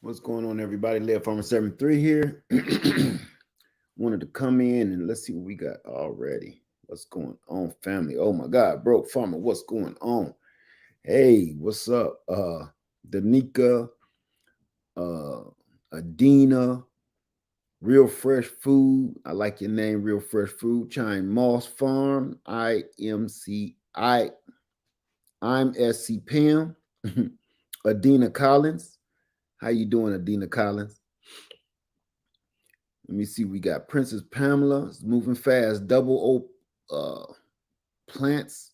What's going on, everybody? Lead Farmer 73 here. Wanted to come in and let's see what we got already. What's going on, family? Oh my God, broke farmer, what's going on? Hey, what's up? Danica, uh, Adina, Real Fresh Food. I like your name, Real Fresh Food. Chine Moss Farm, I'm SC Pam, Adina Collins. How you doing, Adina Collins? Let me see. We got Princess Pamela. It's moving fast. Double O plants.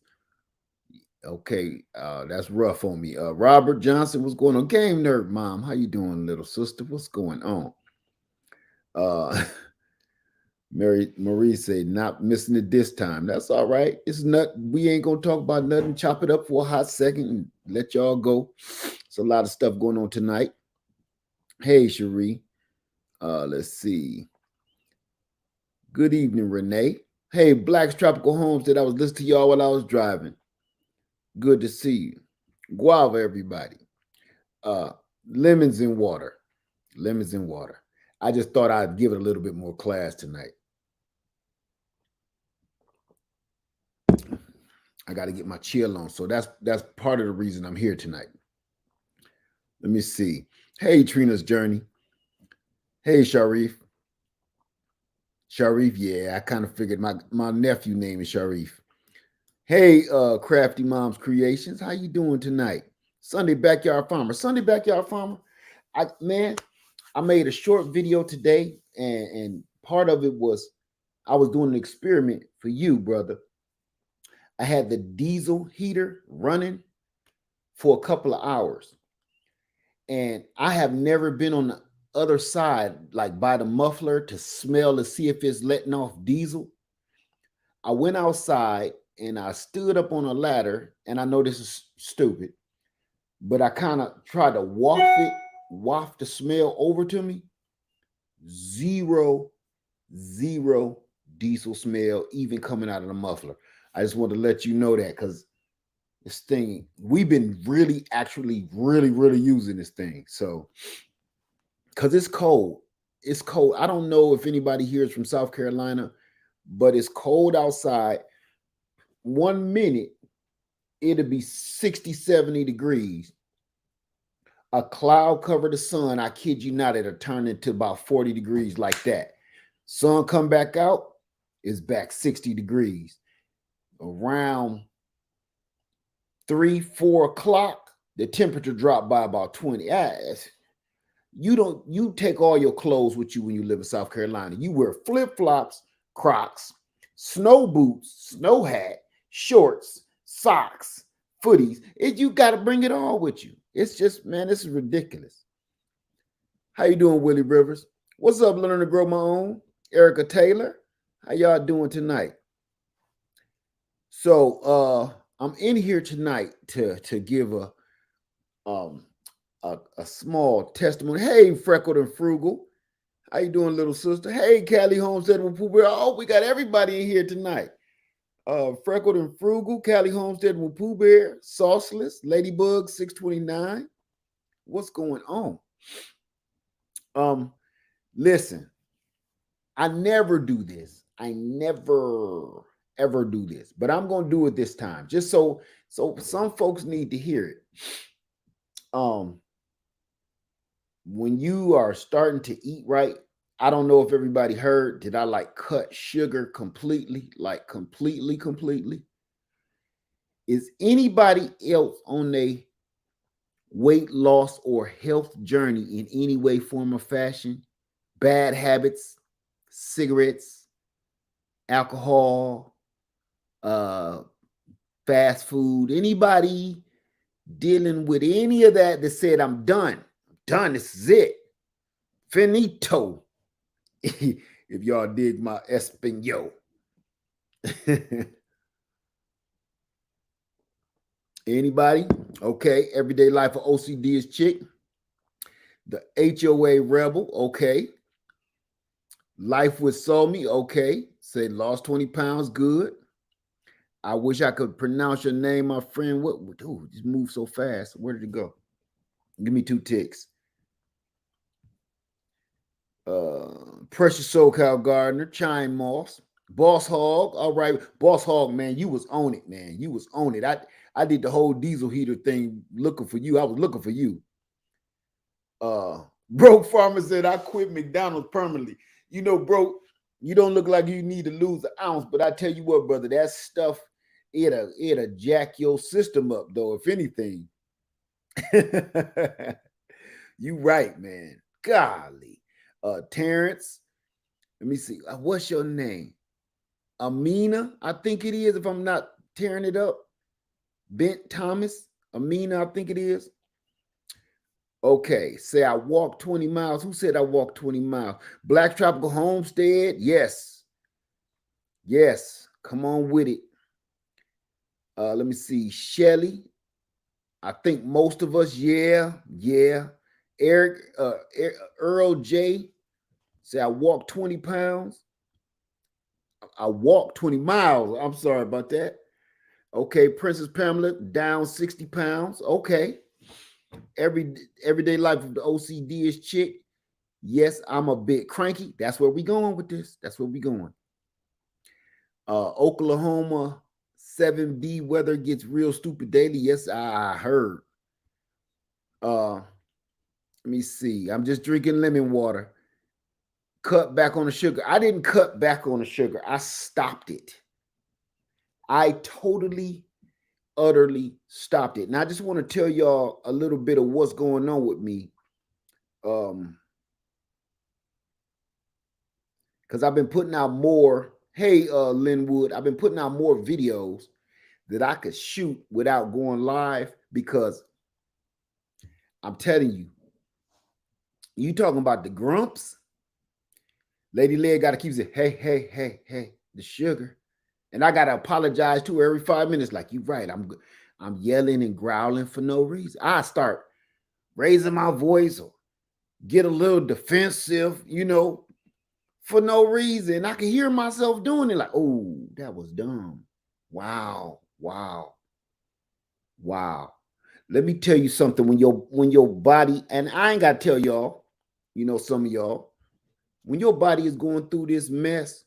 Okay, that's rough on me. Robert Johnson, what's going on? Game Nerd Mom, how you doing, little sister? What's going on? Uh Mary Marie said, not missing it this time. That's all right. It's not. We ain't gonna talk about nothing. Chop it up for a hot second and let y'all go. It's a lot of stuff going on tonight. Hey, Cherie. Let's see. Good evening, Renee. Hey, Black's Tropical Homestead. I was listening to y'all while I was driving. Good to see you. Guava, everybody. Uh, lemons in water. Lemons in water. I just thought I'd give it a little bit more class tonight. I got to get my chill on. So that's part of the reason I'm here tonight. Let me see. Hey, Trina's Journey. Hey, Sharif. Sharif, yeah, I kind of figured my nephew name is Sharif. Hey, Crafty Mom's Creations, how you doing tonight? Sunday Backyard Farmer. Sunday Backyard Farmer. I made a short video today, and part of it was I was doing an experiment for you, brother. I had the diesel heater running for a couple of hours, and I have never been on the other side, like by the muffler, to smell to see if it's letting off diesel. I went outside and I stood up on a ladder, and I know this is stupid, but I kind of tried to waft the smell over to me. Zero, zero diesel smell even coming out of the muffler. I just want to let you know that because this thing, we've been really using this thing. So, because it's cold. It's cold. I don't know if anybody here is from South Carolina, but it's cold outside. 1 minute, it'll be 60, 70 degrees. A cloud cover the sun. I kid you not, it'll turn into about 40 degrees like that. Sun come back out, it's back 60 degrees. Around 3, 4 o'clock, the temperature dropped by about 20. You take all your clothes with you when you live in South Carolina. You wear flip-flops, Crocs, snow boots, snow hat, shorts, socks, footies. You got to bring it all with you. It's just, man, this is ridiculous. How you doing, Willie Rivers? What's up, Learning to Grow My Own? Erica Taylor, how y'all doing tonight? So I'm in here tonight to give a small testimony. Hey, Freckled and Frugal, how you doing, little sister? Hey, Callie Homestead with Pooh Bear. Oh, we got everybody in here tonight. Freckled and Frugal, Callie Homestead with Pooh Bear, Sauceless, Ladybug 629. What's going on? Listen, I never do this. I never ever do this, but I'm gonna do it this time, just so some folks need to hear it. When you are starting to eat right, I don't know if everybody heard, did I like cut sugar completely? Like completely? Is anybody else on a weight loss or health journey in any way, form, or fashion? Bad habits, cigarettes, alcohol, fast food. Anybody dealing with any of that said, I'm done. This is it. Finito. If y'all dig my Espanol. Anybody? Okay. Everyday life of OCD is chick. The HOA rebel. Okay. Life with Somi. Okay. Say lost 20 pounds. Good. I wish I could pronounce your name, my friend. What? Dude, just move so fast. Where did it go? Give me 2 ticks. Precious SoCal Gardener, Chime Moss, Boss Hog. All right, Boss Hog, man, you was on it, man. You was on it. I did the whole diesel heater thing looking for you. I was looking for you. Broke Farmer said, I quit McDonald's permanently. You know, bro, you don't look like you need to lose an ounce, but I tell you what, brother, that stuff, it'll jack your system up, though, if anything. You right, man. Golly. Terrence, let me see. What's your name? Amina, I think it is, if I'm not tearing it up. Bent Thomas, Amina, I think it is. Okay, say I walked 20 miles. Who said I walked 20 miles? Black Tropical Homestead, yes. Yes, come on with it. Let me see. Shelly, I think most of us, yeah. Eric, Earl J, say I walked 20 pounds. I walked 20 miles. I'm sorry about that. Okay, Princess Pamela, down 60 pounds. Okay. Everyday life of the OCD is chick. Yes, I'm a bit cranky. That's where we going with this. That's where we going. Oklahoma 7B weather gets real stupid daily. Yes, I heard. Let me see. I'm just drinking lemon water. Cut back on the sugar. I didn't cut back on the sugar. I stopped it. I totally, utterly stopped it. And I just want to tell y'all a little bit of what's going on with me. Because I've been putting out more. Hey, Linwood, I've been putting out more videos that I could shoot without going live, because I'm telling you, you talking about the grumps. Lady Leg got to keep saying, hey, the sugar. And I got to apologize to her every 5 minutes. Like, you right. I'm yelling and growling for no reason. I start raising my voice or get a little defensive, for no reason. I can hear myself doing it like, oh, that was dumb. Wow. Let me tell you something. When your body, and I ain't got to tell y'all, some of y'all, when your body is going through this mess,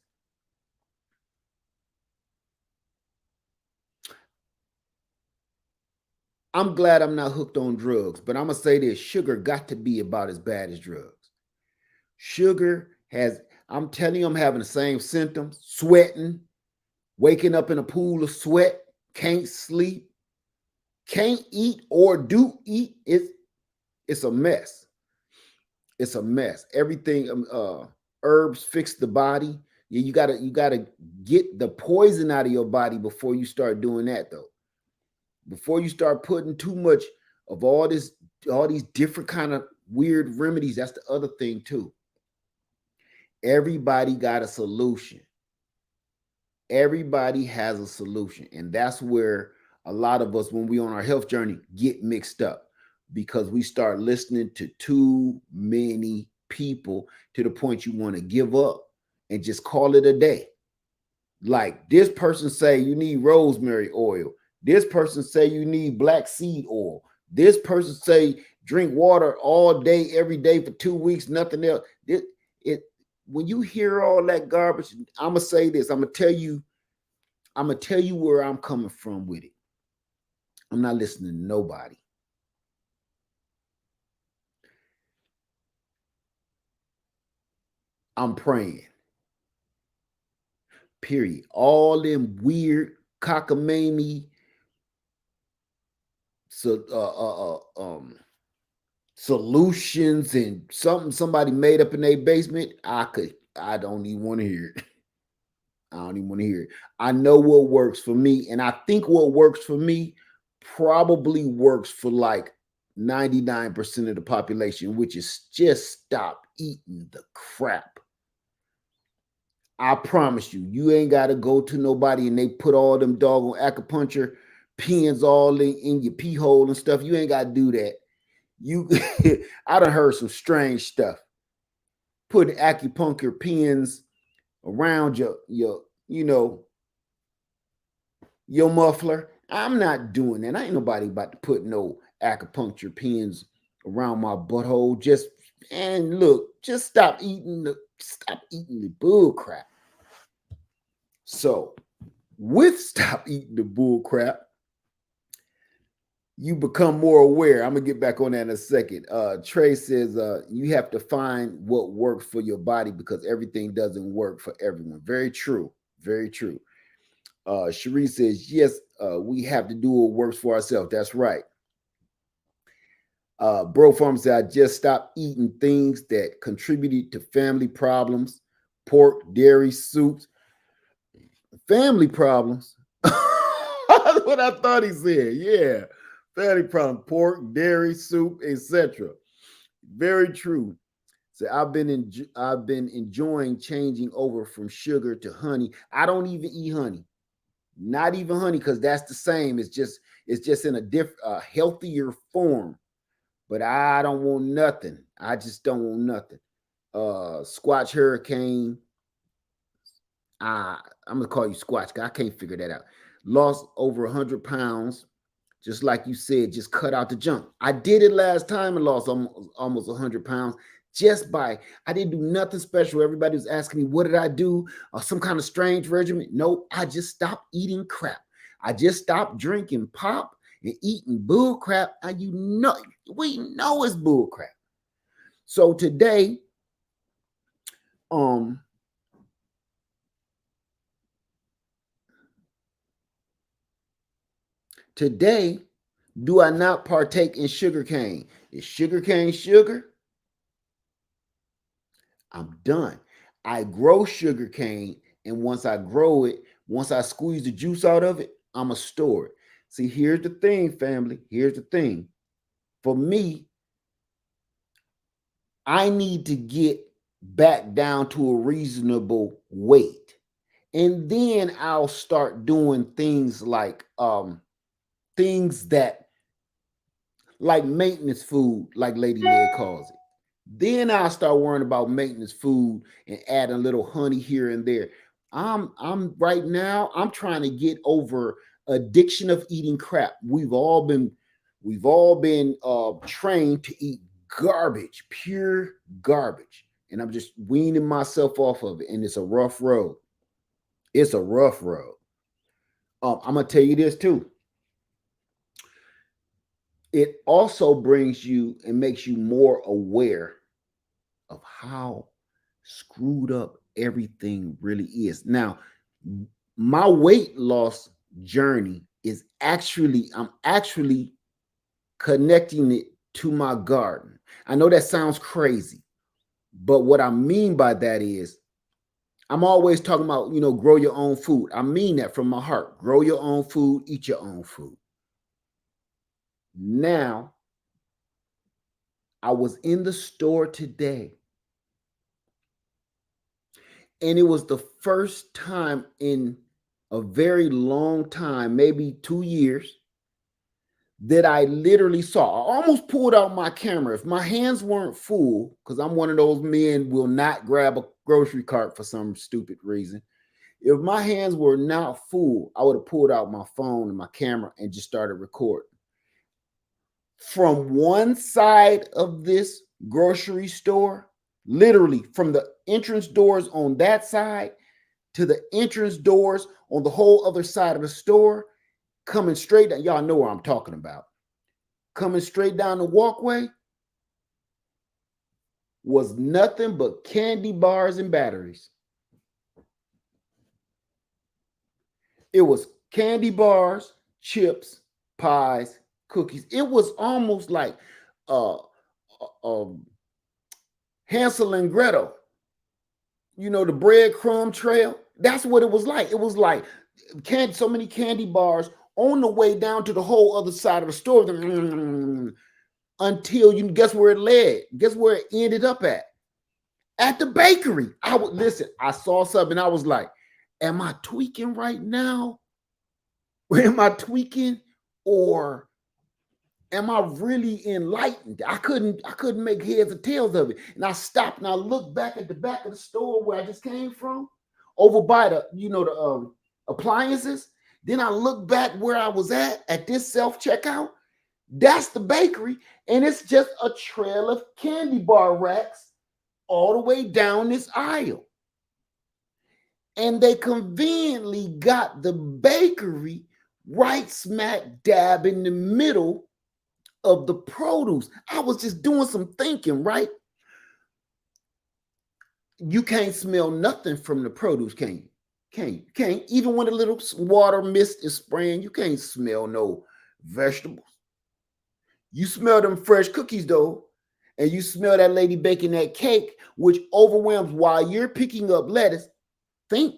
I'm glad I'm not hooked on drugs, but I'm going to say this, sugar got to be about as bad as drugs. Sugar I'm telling you, I'm having the same symptoms, sweating, waking up in a pool of sweat, can't sleep, can't eat or do eat. It's a mess. It's a mess. Everything, herbs fix the body. Yeah, you gotta get the poison out of your body before you start doing that, though. Before you start putting too much of all these different kind of weird remedies. That's the other thing too. Everybody got a solution. Everybody has a solution. And that's where a lot of us, when we on our health journey, get mixed up, because we start listening to too many people to the point you want to give up and just call it a day. Like, this person say you need rosemary oil. This person say you need black seed oil. This person say drink water all day, every day for 2 weeks, nothing else. When you hear all that garbage, I'm gonna say this. I'm gonna tell you where I'm coming from with it. I'm not listening to nobody. I'm praying. Period. All them weird cockamamie solutions and something somebody made up in their basement, I don't even want to hear it. I don't even want to hear it. I know what works for me, and I think what works for me probably works for like 99% of the population, which is just stop eating the crap. I promise you, you ain't got to go to nobody and they put all them doggone acupuncture pins all in your pee hole and stuff. You ain't got to do that. I done heard some strange stuff. Putting acupuncture pins around your muffler. I'm not doing that. I ain't nobody about to put no acupuncture pins around my butthole just And look, just stop eating the bull crap. So with stop eating the bull crap, you become more aware. I'm gonna get back on that in a second. Trey says you have to find what works for your body because everything doesn't work for everyone. Very true. Very true. Cherie says, yes, we have to do what works for ourselves. That's right. Bro Farm said, I just stopped eating things that contributed to family problems, pork, dairy, soups, family problems. That's what I thought he said. Yeah. Family problem, pork, dairy, soup, etc. Very true. So I've been enjoying changing over from sugar to honey. I don't even eat honey. Not even honey, because that's the same. It's just in a healthier form. But I don't want nothing. I just don't want nothing. Squatch Hurricane. I'm gonna call you Squatch. I can't figure that out. Lost over 100 pounds. Just like you said, just cut out the junk. I did it last time and lost almost 100 pounds I didn't do nothing special. Everybody was asking me, what did I do? Some kind of strange regimen? Nope, I just stopped eating crap. I just stopped drinking pop and eating bull crap. And we know it's bull crap. So today, do I not partake in sugar cane? Is sugar cane sugar? I'm done. I grow sugar cane, and once I grow it, once I squeeze the juice out of it, I'm going to store it. See, here's the thing, family. Here's the thing. For me, I need to get back down to a reasonable weight. And then I'll start doing things like maintenance food, like Lady Ned calls it. Then I'll start worrying about maintenance food and adding a little honey here and there. I'm right now, I'm trying to get over addiction of eating crap. We've all been trained to eat garbage, pure garbage. And I'm just weaning myself off of it. And it's a rough road. It's a rough road. I'm gonna tell you this too. It also brings you and makes you more aware of how screwed up everything really is. Now, my weight loss journey is I'm actually connecting it to my garden. I know that sounds crazy, but what I mean by that is I'm always talking about, grow your own food. I mean that from my heart. Grow your own food, eat your own food. Now, I was in the store today, and it was the first time in a very long time, maybe 2 years, that I literally saw. I almost pulled out my camera. If my hands weren't full, because I'm one of those men will not grab a grocery cart for some stupid reason. If my hands were not full, I would have pulled out my phone and my camera and just started recording. From one side of this grocery store, literally from the entrance doors on that side to the entrance doors on the whole other side of the store, coming straight down, y'all know where I'm talking about. Coming straight down the walkway was nothing but candy bars and batteries. It was candy bars, chips, pies, cookies. It was almost like Hansel and Gretel. The breadcrumb trail. That's what it was like. It was like so many candy bars on the way down to the whole other side of the store until you guess where it led. Guess where it ended up at? At the bakery. I saw something. I was like, am I tweaking right now? Am I tweaking, or am I really enlightened? I couldn't make heads or tails of it. And I stopped and I looked back at the back of the store where I just came from, over by the appliances. Then I looked back where I was at this self-checkout. That's the bakery, and it's just a trail of candy bar racks all the way down this aisle. And they conveniently got the bakery right smack dab in the middle of the produce. I was just doing some thinking, right? You can't smell nothing from the produce, can you? Can't. Even when a little water mist is spraying, you can't smell no vegetables. You smell them fresh cookies though, and you smell that lady baking that cake, which overwhelms while you're picking up lettuce. Think,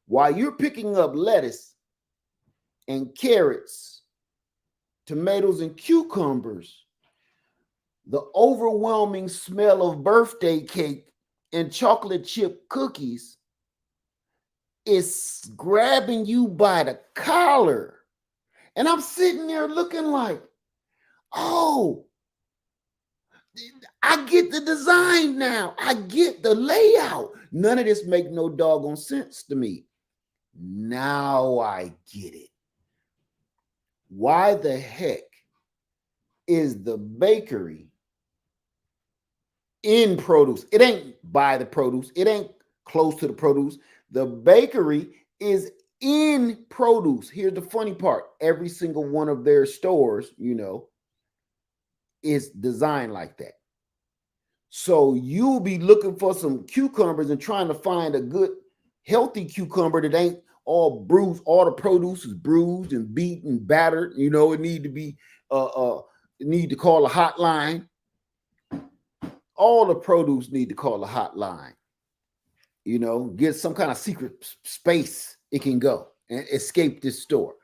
while you're picking up lettuce and carrots, tomatoes and cucumbers, the overwhelming smell of birthday cake and chocolate chip cookies is grabbing you by the collar. And I'm sitting there looking like, oh, I get the design now. I get the layout. None of this make no doggone sense to me. Now I get it. Why the heck is the bakery in produce? It ain't by the produce. It ain't close to the produce. The bakery is in produce. Here's the funny part. Every single one of their stores, is designed like that. So you'll be looking for some cucumbers and trying to find a good, healthy cucumber that ain't all bruised. All the produce is bruised and beaten, battered. It need to be, need to call a hotline. All the produce need to call a hotline. Get some kind of secret space it can go and escape this store.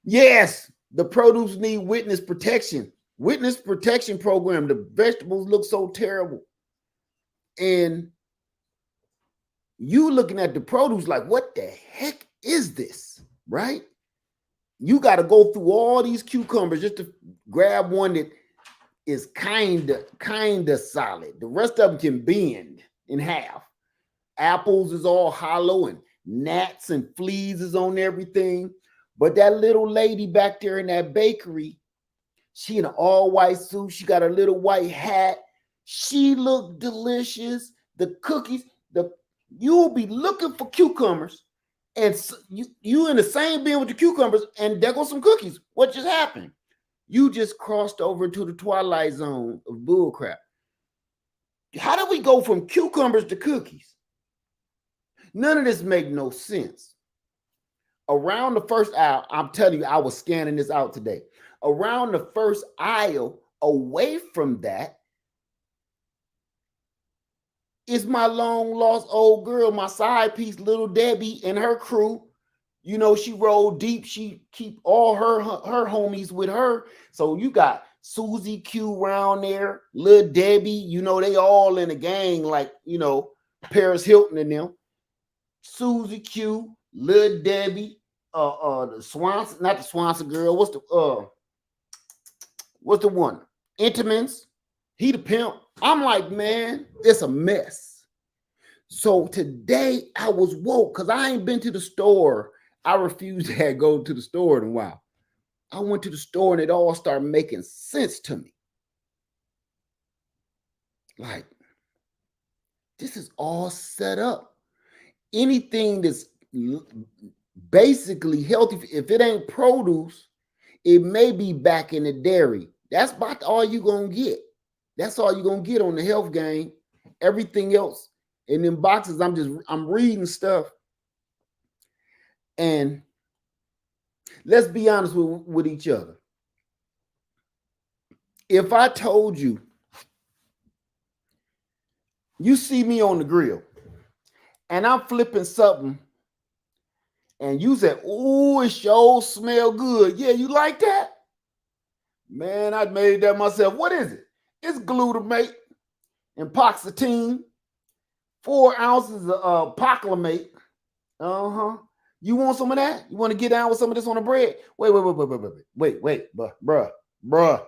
Yes, the produce need witness protection. Witness protection program. The vegetables look so terrible. And you looking at the produce like, what the heck is this? Right? You got to go through all these cucumbers just to grab one that is kind of solid. The rest of them can bend in half. Apples is all hollow and gnats and fleas is on everything. But that little lady back there in that bakery, she in an all white suit. She got a little white hat. She looked delicious. The cookies, you'll be looking for cucumbers, and you in the same bin with the cucumbers, and there go some cookies. What just happened? You just crossed over to the twilight zone of bullcrap. How do we go from cucumbers to cookies? None of this make no sense. Around the first aisle, I'm telling you, I was scanning this out today. Around the first aisle, away from that, is my long lost old girl, my side piece, little Debbie, and her crew. She rolled deep. She keep all her homies with her. So you got Susie Q around there, little Debbie. They all in a gang, like Paris Hilton and them. Susie Q, little Debbie, the Swanson, not the Swanson girl. What's the one? Intimans. He the pimp. I'm like, man, it's a mess. So today I was woke because I ain't been to the store. I refused to go to the store in a while. I went to the store and it all started making sense to me. Like, this is all set up. Anything that's basically healthy, if it ain't produce, it may be back in the dairy. That's about all you're going to get. That's all you're going to get on the health game. Everything else in them boxes, I'm reading stuff. And let's be honest with each other. If I told you, you see me on the grill and I'm flipping something and you said, "Ooh, it sure smell good." Yeah, you like that? Man, I made that myself. What is it? It's glutamate and poxetine, 4 ounces of poclamate. You want some of that? You want to get down with some of this on the bread? Wait, bruh.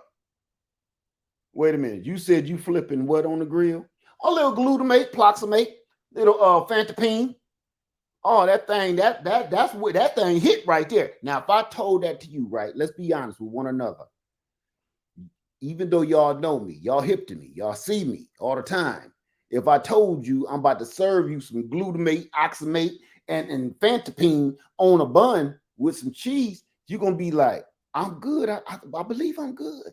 Wait a minute. You said you flipping what on the grill? A little glutamate, proximate, little fantapine. Oh, that thing, that's what that thing hit right there. Now, if I told that to you, right? Let's be honest with one another. even though y'all know me, y'all hip to me, y'all see me all the time. If I told you I'm about to serve you some glutamate, oxamate, and fantapine on a bun with some cheese, you're gonna be like, I'm good. I believe I'm good.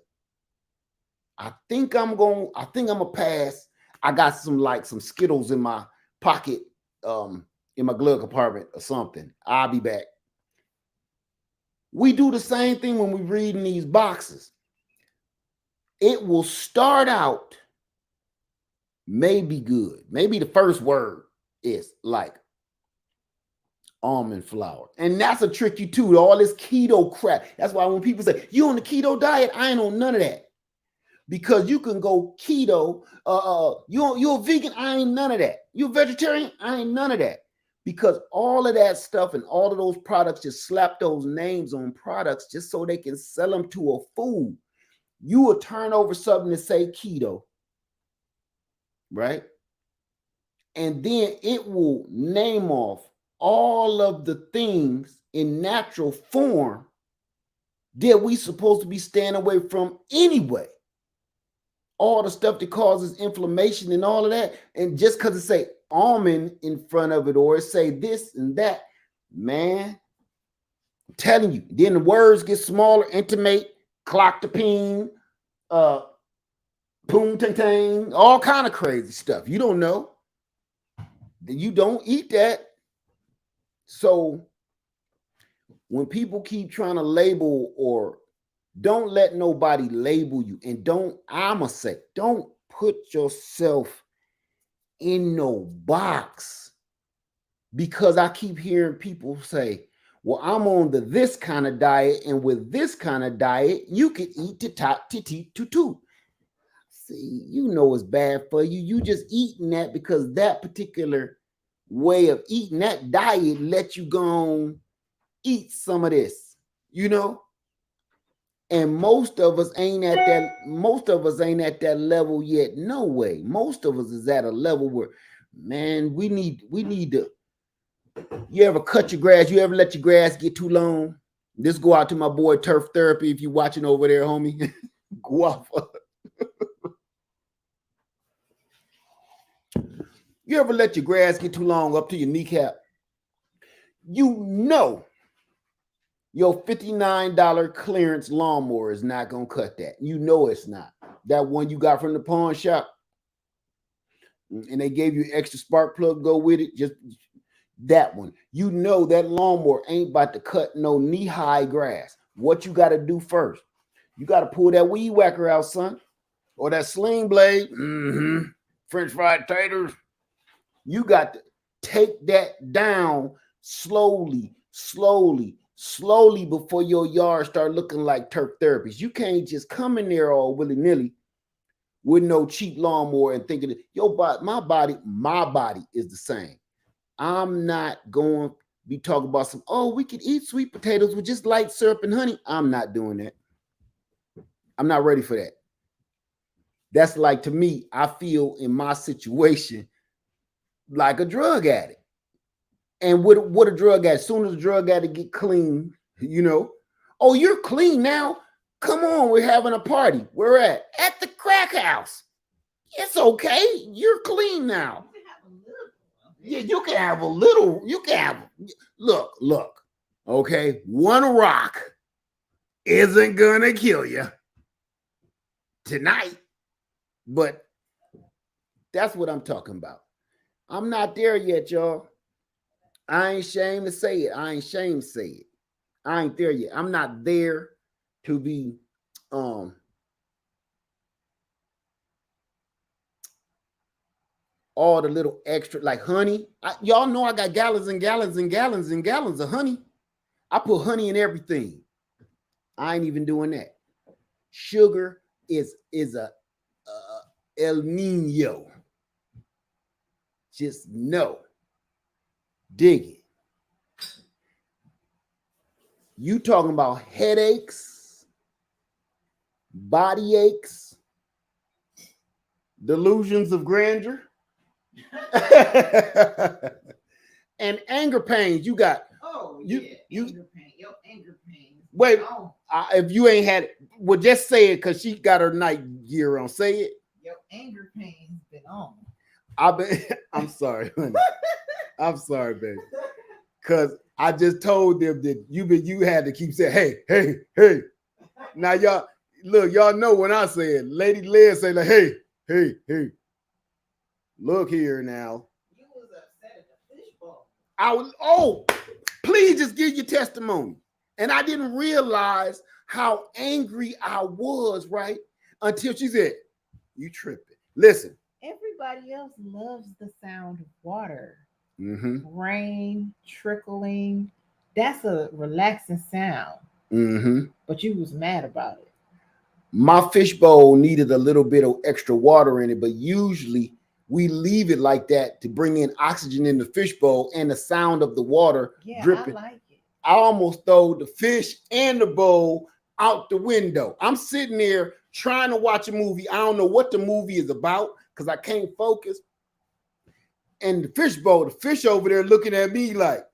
I think I'm gonna pass. I got some Skittles in my pocket, in my glove compartment or something. I'll be back. We do the same thing when we read in these boxes. It will start out maybe good. Maybe the first word is like almond flour. And that's a tricky too. All this keto crap. That's why when people say, you on the keto diet, I ain't on none of that. Because you can go keto, you're a vegan, I ain't none of that. You're a vegetarian, I ain't none of that. Because all of that stuff and all of those products just slap those names on products just so they can sell them to a fool. You will turn over something to say keto, right? And then it will name off all of the things in natural form that we supposed to be staying away from anyway. All the stuff that causes inflammation and all of that. And just because it say almond in front of it or it say this and that, man, I'm telling you. Then the words get smaller, intimate, cloctapine, poontang, all kind of crazy stuff. You don't know. You don't eat that. So when people keep trying to label, or don't let nobody label you, and I'ma say, don't put yourself in no box, because I keep hearing people say, well, I'm on this kind of diet, and with this kind of diet, you can eat tutu. See, you know it's bad for you. You just eating that because that particular way of eating, that diet let you go on eat some of this, you know? And most of us ain't at that level yet. No way. Most of us is at a level where, man, we need to. You ever cut your grass? You ever let your grass get too long? This go out to my boy Turf Therapy. If you're watching over there, homie, go off. You ever let your grass get too long up to your kneecap? You know your $59 clearance lawnmower is not going to cut that. You know it's not. That one you got from the pawn shop, and they gave you an extra spark plug, go with it, just that one. You know that lawnmower ain't about to cut no knee-high grass. What you got to do first? You got to pull that weed whacker out, son, or that sling blade, French fried taters. You got to take that down slowly before your yard start looking like Turf Therapies. You can't just come in there all willy-nilly with no cheap lawnmower and thinking that your body, my body is the same. I'm not going to be talking about we could eat sweet potatoes with just light syrup and honey. I'm not doing that. I'm not ready for that. That's like, to me, I feel in my situation like a drug addict. And what a drug addict, as soon as a drug addict get clean, you know, oh, you're clean now? Come on, we're having a party. Where at? At the crack house. It's okay. You're clean now. Yeah, you can have a little. You can have, look. Okay, one rock isn't gonna kill you tonight, but that's what I'm talking about. I'm not there yet, y'all. I ain't ashamed to say it. I ain't there yet. I'm not there to be all the little extra, like honey. Y'all know I got gallons and gallons and gallons and gallons of honey. I put honey in everything. I ain't even doing that. Sugar is a El Nino. Just no. Dig it. You talking about headaches, body aches, delusions of grandeur, and anger pains. You got anger pain. Your anger pains Wait, if you ain't had it, well, just say it because she got her night gear on. Say it. Your anger pain's been on. I'm sorry, honey. I'm sorry, baby. Cause I just told them that you had to keep saying, hey, hey, hey. Now y'all look, y'all know when I say it. Lady Liz say like, hey, hey, hey. Look here now. You was upset at the fishbowl. Please just give your testimony. And I didn't realize how angry I was, right? Until she said, you tripping. Listen. Everybody else loves the sound of water. Mm-hmm. Rain trickling. That's a relaxing sound. Mm-hmm. But you was mad about it. My fishbowl needed a little bit of extra water in it, but usually we leave it like that to bring in oxygen in the fishbowl and the sound of the water dripping. I like it. I almost throw the fish and the bowl out the window. I'm sitting there trying to watch a movie. I don't know what the movie is about because I can't focus. And the fishbowl, the fish over there looking at me like,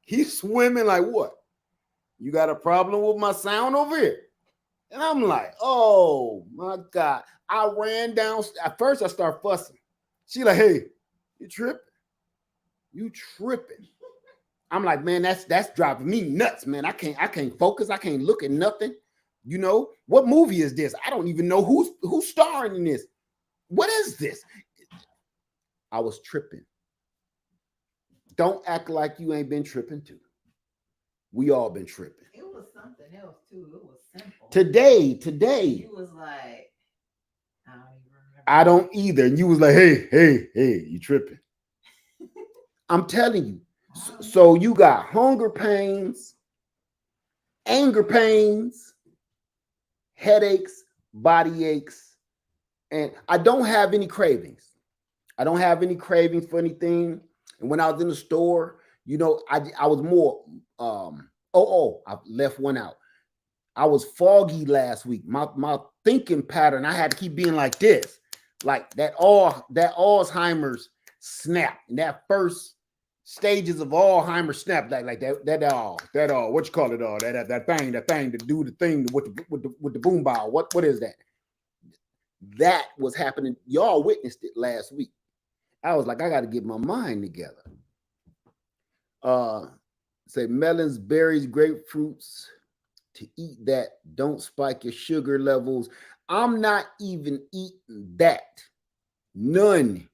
he's swimming like what? You got a problem with my sound over here? And I'm like, oh my God. I ran down. At first I start fussing. She like, hey, you tripping? You tripping. I'm like, man, that's driving me nuts, man. I can't focus. I can't look at nothing. You know, what movie is this? I don't even know who's starring in this. What is this? I was tripping. Don't act like you ain't been tripping too. We all been tripping. It was something else too. It was simple. Today. You was like, I don't even remember. I don't either. And you was like, hey, you tripping. I'm telling you. So you got hunger pains, anger pains, headaches, body aches, and I don't have any cravings. I don't have any cravings for anything. And when I was in the store, you know, I was more I left one out. I was foggy last week. My thinking pattern, I had to keep being like this, like that Alzheimer's snap, and that first stages of Alzheimer's snap, like that what you call it all that thing to do the thing with the boom bow. What is that? That was happening. Y'all witnessed it last week. I was like, I got to get my mind together. Say melons, berries, grapefruits. To eat that, don't spike your sugar levels. I'm not even eating that. None.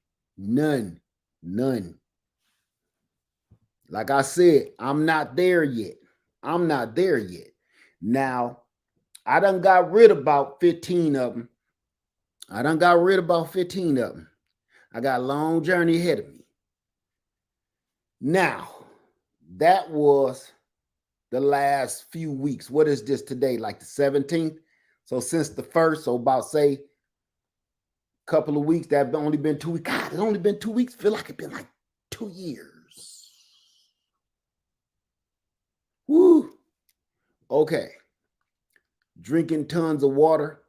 Like I said, I'm not there yet. Now, I done got rid of about 15 of them. I got a long journey ahead of me. Now, that was the last few weeks. What is this today? Like the 17th? So since the 1st, so about say a couple of weeks, that only been 2 weeks. God, it's only been 2 weeks. Feel like it's been like 2 years. Woo. Okay. Drinking tons of water.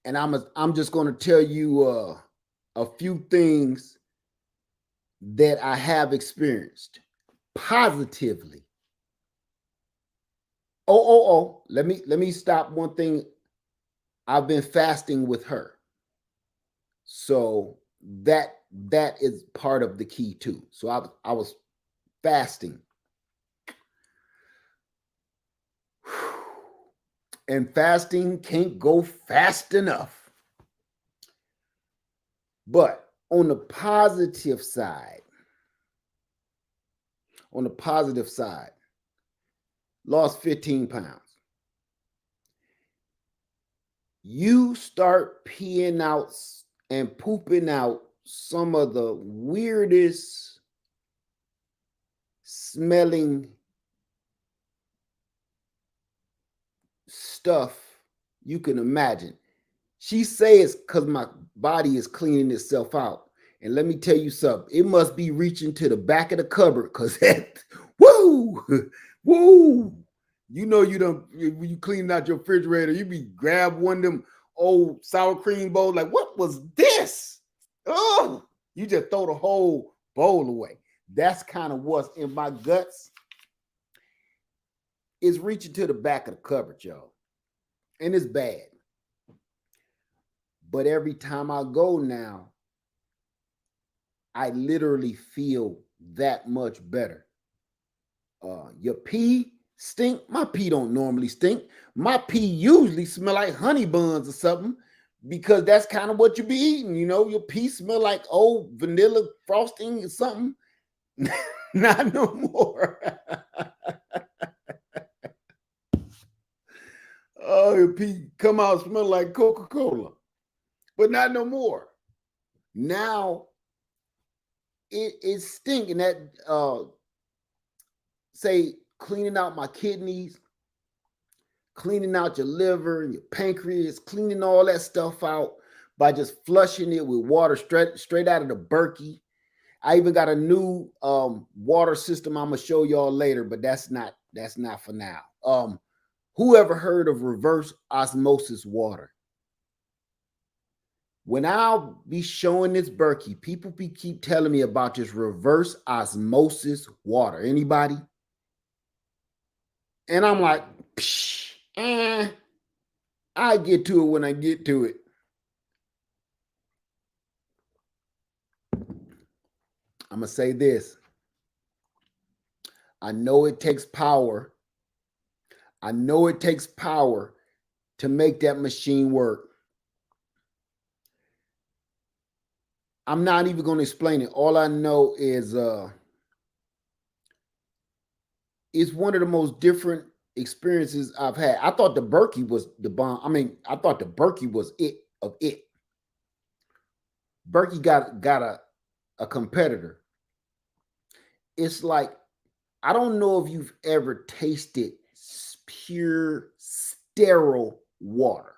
And I'm just going to tell you a few things that I have experienced positively. Let me stop one thing. I've been fasting with her. So that is part of the key too. So I was fasting. And fasting can't go fast enough. But on the positive side, lost 15 pounds. You start peeing out and pooping out some of the weirdest smelling stuff you can imagine. She says because my body is cleaning itself out. And let me tell you something. It must be reaching to the back of the cupboard because that, woo. You know when you clean out your refrigerator, you be grab one of them old sour cream bowls. Like, what was this? Oh, you just throw the whole bowl away. That's kind of what's in my guts. It's reaching to the back of the cupboard, y'all. And it's bad. But every time I go now, I literally feel that much better. Your pee stink. My pee don't normally stink. My pee usually smell like honey buns or something because that's kind of what you be eating. You know, your pee smell like old vanilla frosting or something. Not no more. Oh, your pee come out smell like Coca-Cola, but not no more. Now it's stinking. That say cleaning out my kidneys, cleaning out your liver and your pancreas, cleaning all that stuff out by just flushing it with water straight out of the Berkey. I even got a new water system I'm gonna show y'all later, but that's not for now. Who ever heard of reverse osmosis water? When I'll be showing this Berkey, people keep telling me about this reverse osmosis water. Anybody? And I'm like, psh, I get to it when I get to it. I'm going to say this. I know it takes power. I know it takes power to make that machine work. I'm not even going to explain it. All I know is it's one of the most different experiences I've had. I thought the Berkey was the bomb. I mean, I thought the Berkey was it of it. Berkey got a competitor. It's like, I don't know if you've ever tasted pure sterile water.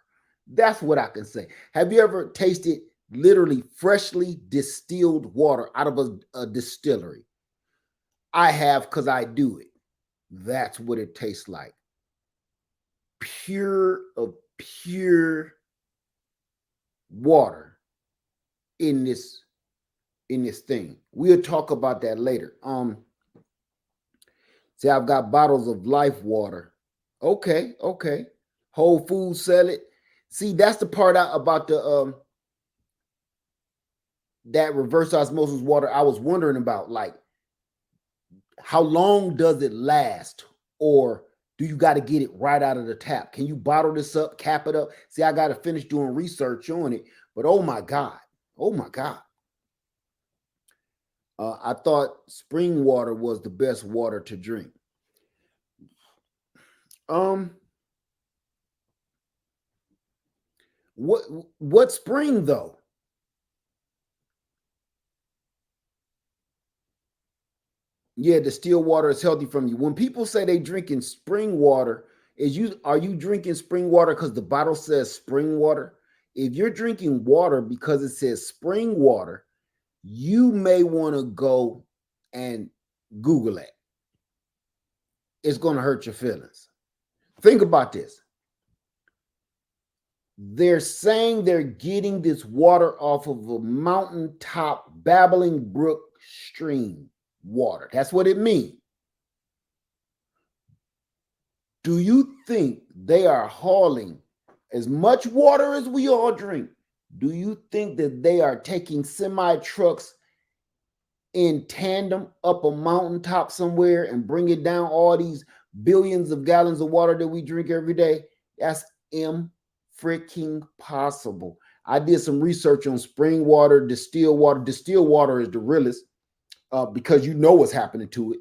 That's what I can say. Have you ever tasted literally freshly distilled water out of a distillery? I have, because I do it. That's what it tastes like. Pure water in this thing. We'll talk about that later. See, I've got bottles of Life water. Okay. Whole Foods sell it. See, that's the part about the that reverse osmosis water I was wondering about. Like, how long does it last? Or do you got to get it right out of the tap? Can you bottle this up, cap it up? See, I got to finish doing research on it. But oh my God. I thought spring water was the best water to drink. What spring though? Yeah, distilled water is healthy from you. When people say they drinking spring water, are you drinking spring water because the bottle says spring water? If you're drinking water because it says spring water, you may want to go and Google it. It's going to hurt your feelings. Think about this. They're saying they're getting this water off of a mountaintop babbling brook stream water. That's what it means. Do you think they are hauling as much water as we all drink? Do you think that they are taking semi trucks in tandem up a mountaintop somewhere and bringing down all these billions of gallons of water that we drink every day? That's freaking possible. I did some research on spring water, distilled water. Distilled water is the realest because you know what's happening to it.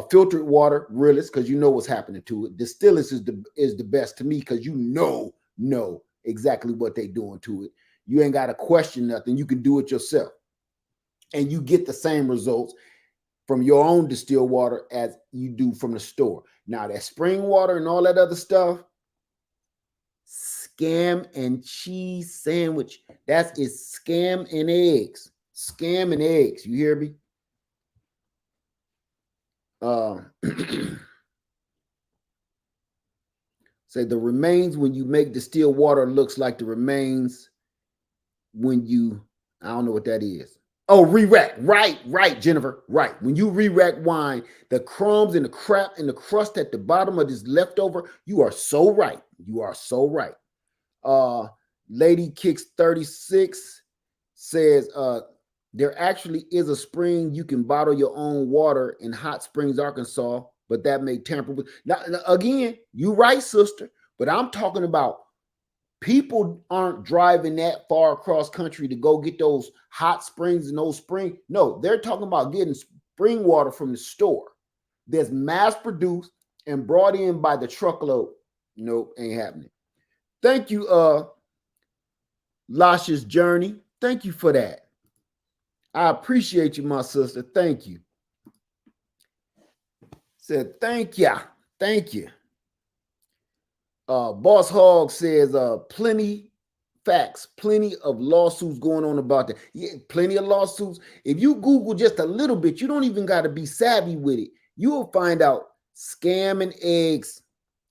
Filtered water, realest, because you know what's happening to it. Distilled is the best to me because you know exactly what they're doing to it. You ain't got to question nothing. You can do it yourself. And you get the same results from your own distilled water as you do from the store. Now, that spring water and all that other stuff, scam and cheese sandwich. That is scam and eggs. Scam and eggs. You hear me? Say the remains when you make distilled water looks like the remains when you, I don't know what that is. Oh, re-rack. Right, Jennifer. Right. When you re-rack wine, the crumbs and the crap and the crust at the bottom of this leftover, you are so right. You are so right. Uh Lady Kicks 36 says there actually is a spring you can bottle your own water in Hot Springs, Arkansas, but that may tamper with. Now, again, you right, sister, but I'm talking about people aren't driving that far across country to go get those hot springs and those spring. No, they're talking about getting spring water from the store that's mass produced and brought in by the truckload. Nope, ain't happening. Thank you, Lasha's Journey. Thank you for that. I appreciate you, my sister. Thank you. Said thank ya. Thank you. Boss Hog says plenty facts, plenty of lawsuits going on about that. Yeah, plenty of lawsuits. If you Google just a little bit, you don't even got to be savvy with it. You will find out scamming eggs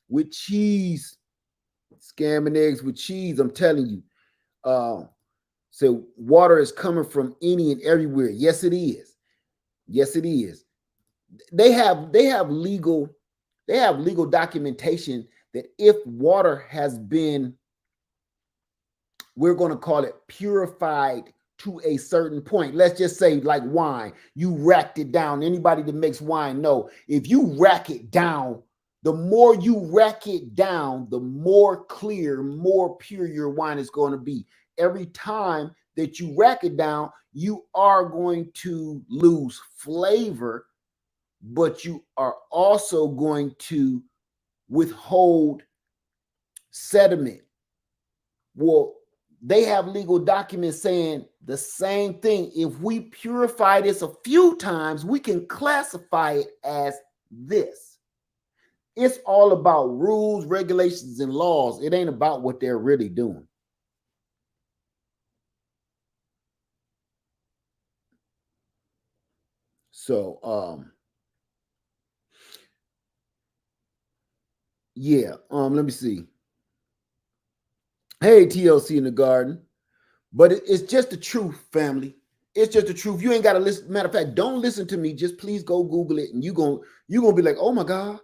with cheese. Scamming eggs with cheese. I'm telling you. So water is coming from any and everywhere. Yes, it is. Yes, it is. They have legal documentation that if water has been, we're going to call it purified to a certain point. Let's just say like wine, you racked it down. Anybody that makes wine know if you rack it down, the more you rack it down, the more clear, more pure your wine is going to be. Every time that you rack it down, you are going to lose flavor, but you are also going to withhold sediment. Well, they have legal documents saying the same thing. If we purify this a few times, we can classify it as this. It's all about rules, regulations, and laws. It ain't about what they're really doing. So, yeah, let me see. Hey, TLC in the garden. But it's just the truth, family. It's just the truth. You ain't got to listen. Matter of fact, don't listen to me. Just please go Google it, and you're gonna be like, oh my God,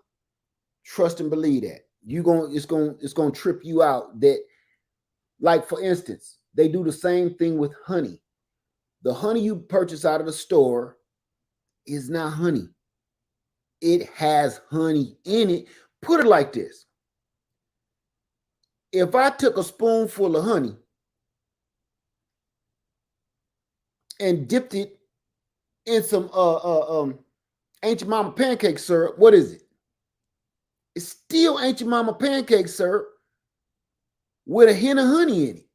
trust and believe that. It's gonna trip you out. That, like for instance, they do the same thing with honey. The honey you purchase out of the store is not honey. It has honey in it. Put it like this: if I took a spoonful of honey and dipped it in some Ancient Mama pancake syrup, what is it? It's still Ancient Mama pancake syrup with a hint of honey in it.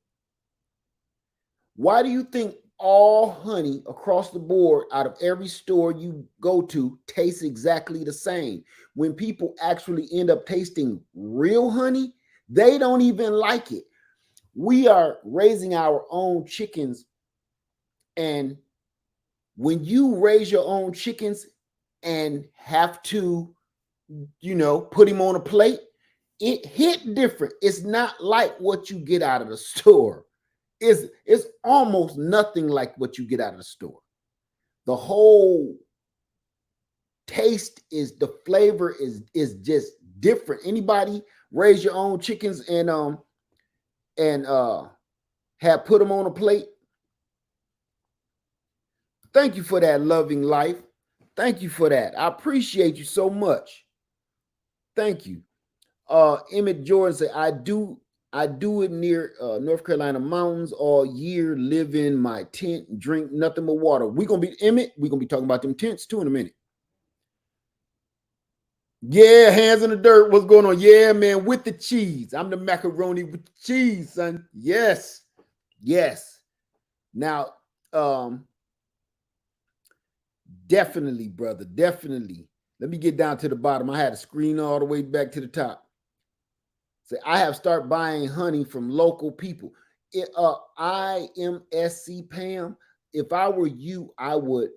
Why do you think all honey across the board out of every store you go to tastes exactly the same? When people actually end up tasting real honey, they don't even like it. We are raising our own chickens, and when you raise your own chickens and have to, put him on a plate, it hit different. It's not like what you get out of the store. It's almost nothing like what you get out of the store. The whole taste the flavor is just different. Anybody raise your own chickens and have put them on a plate? Thank you for that, Loving Life. Thank you for that. I appreciate you so much. Thank you. Emmett Jordan said, I do it near North Carolina mountains all year, live in my tent, drink nothing but water. We're gonna be talking about them tents too in a minute. Yeah, hands in the dirt. What's going on? Yeah, man, with the cheese. I'm the macaroni with the cheese, son. Yes. Yes. Now, definitely, brother. Definitely. Let me get down to the bottom. I had a screen all the way back to the top. Say, I have started buying honey from local people. IMSC Pam, if I were you, I would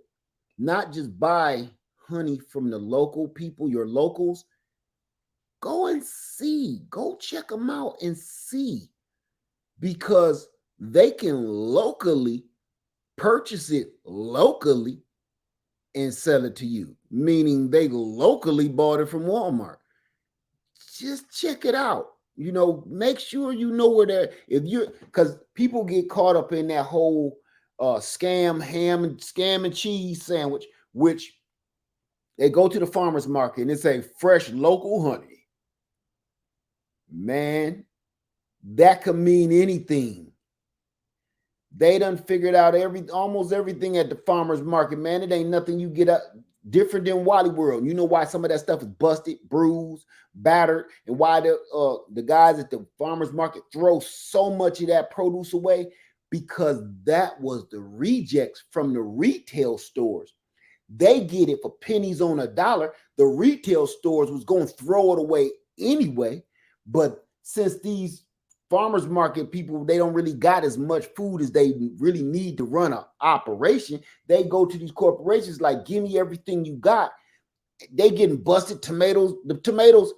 not just buy honey from the local people, your locals. Go and see. Go check them out and see. Because they can locally purchase it locally and sell it to you, meaning they locally bought it from Walmart. Just check it out. Make sure you know where they're, if you're, because people get caught up in that whole scam and cheese sandwich, which they go to the farmer's market and it's a fresh local honey. Man, that could mean anything. They done figured out almost everything at the farmer's market, man. It ain't nothing you get up different than Wally World. You know why some of that stuff is busted, bruised, battered, and why the guys at the farmer's market throw so much of that produce away? Because that was the rejects from the retail stores. They get it for pennies on a dollar. The retail stores was going to throw it away anyway. But since these farmers market people, they don't really got as much food as they really need to run an operation, they go to these corporations like, give me everything you got. They getting busted tomatoes. The tomatoes,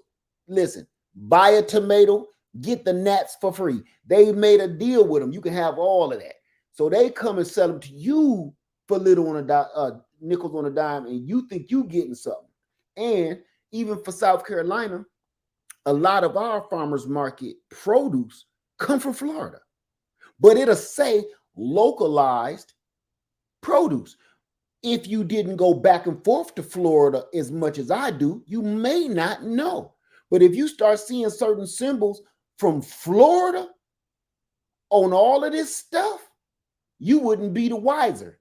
listen, buy a tomato, get the gnats for free. They made a deal with them. You can have all of that. So they come and sell them to you for little on a nickels on a dime, and you think you getting something. And even for South Carolina, a lot of our farmers market produce come from Florida, but it'll say localized produce. If you didn't go back and forth to Florida as much as I do, you may not know. But if you start seeing certain symbols from Florida on all of this stuff, you wouldn't be the wiser.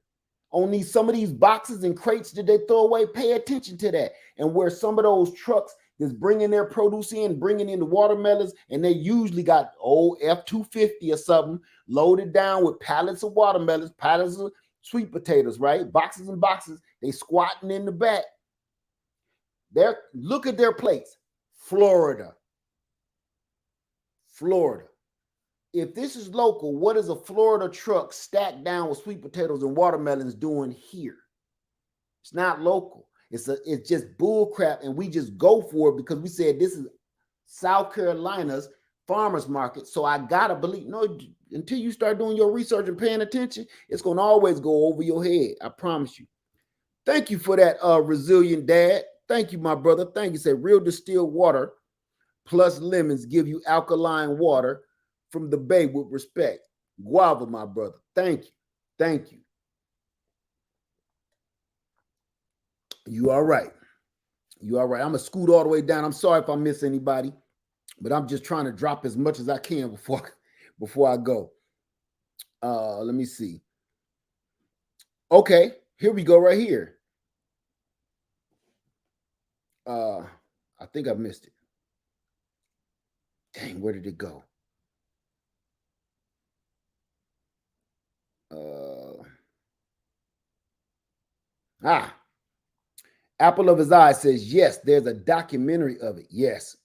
On some of these boxes and crates that they throw away, pay attention to that. And where some of those trucks that's bringing their produce in, bringing in the watermelons, and they usually got old F-250 or something loaded down with pallets of watermelons, pallets of sweet potatoes, right? Boxes and boxes. They squatting in the back. Look at their plates. Florida. If this is local, what is a Florida truck stacked down with sweet potatoes and watermelons doing here? It's not local. It's just bull crap, and we just go for it because we said this is South Carolina's farmers market. So I gotta believe. No, until you start doing your research and paying attention, it's gonna always go over your head. I promise you. Thank you for that, resilient dad. Thank you, my brother. Thank you. Say real distilled water plus lemons give you alkaline water from the bay with respect. Guava, my brother. Thank you. Thank you. You all right. You all right. I'm going to scoot all the way down. I'm sorry if I miss anybody, but I'm just trying to drop as much as I can before I go. Let me see. Okay, here we go right here. I think I missed it. Dang, where did it go? Apple of his eye says, yes, there's a documentary of it. Yes,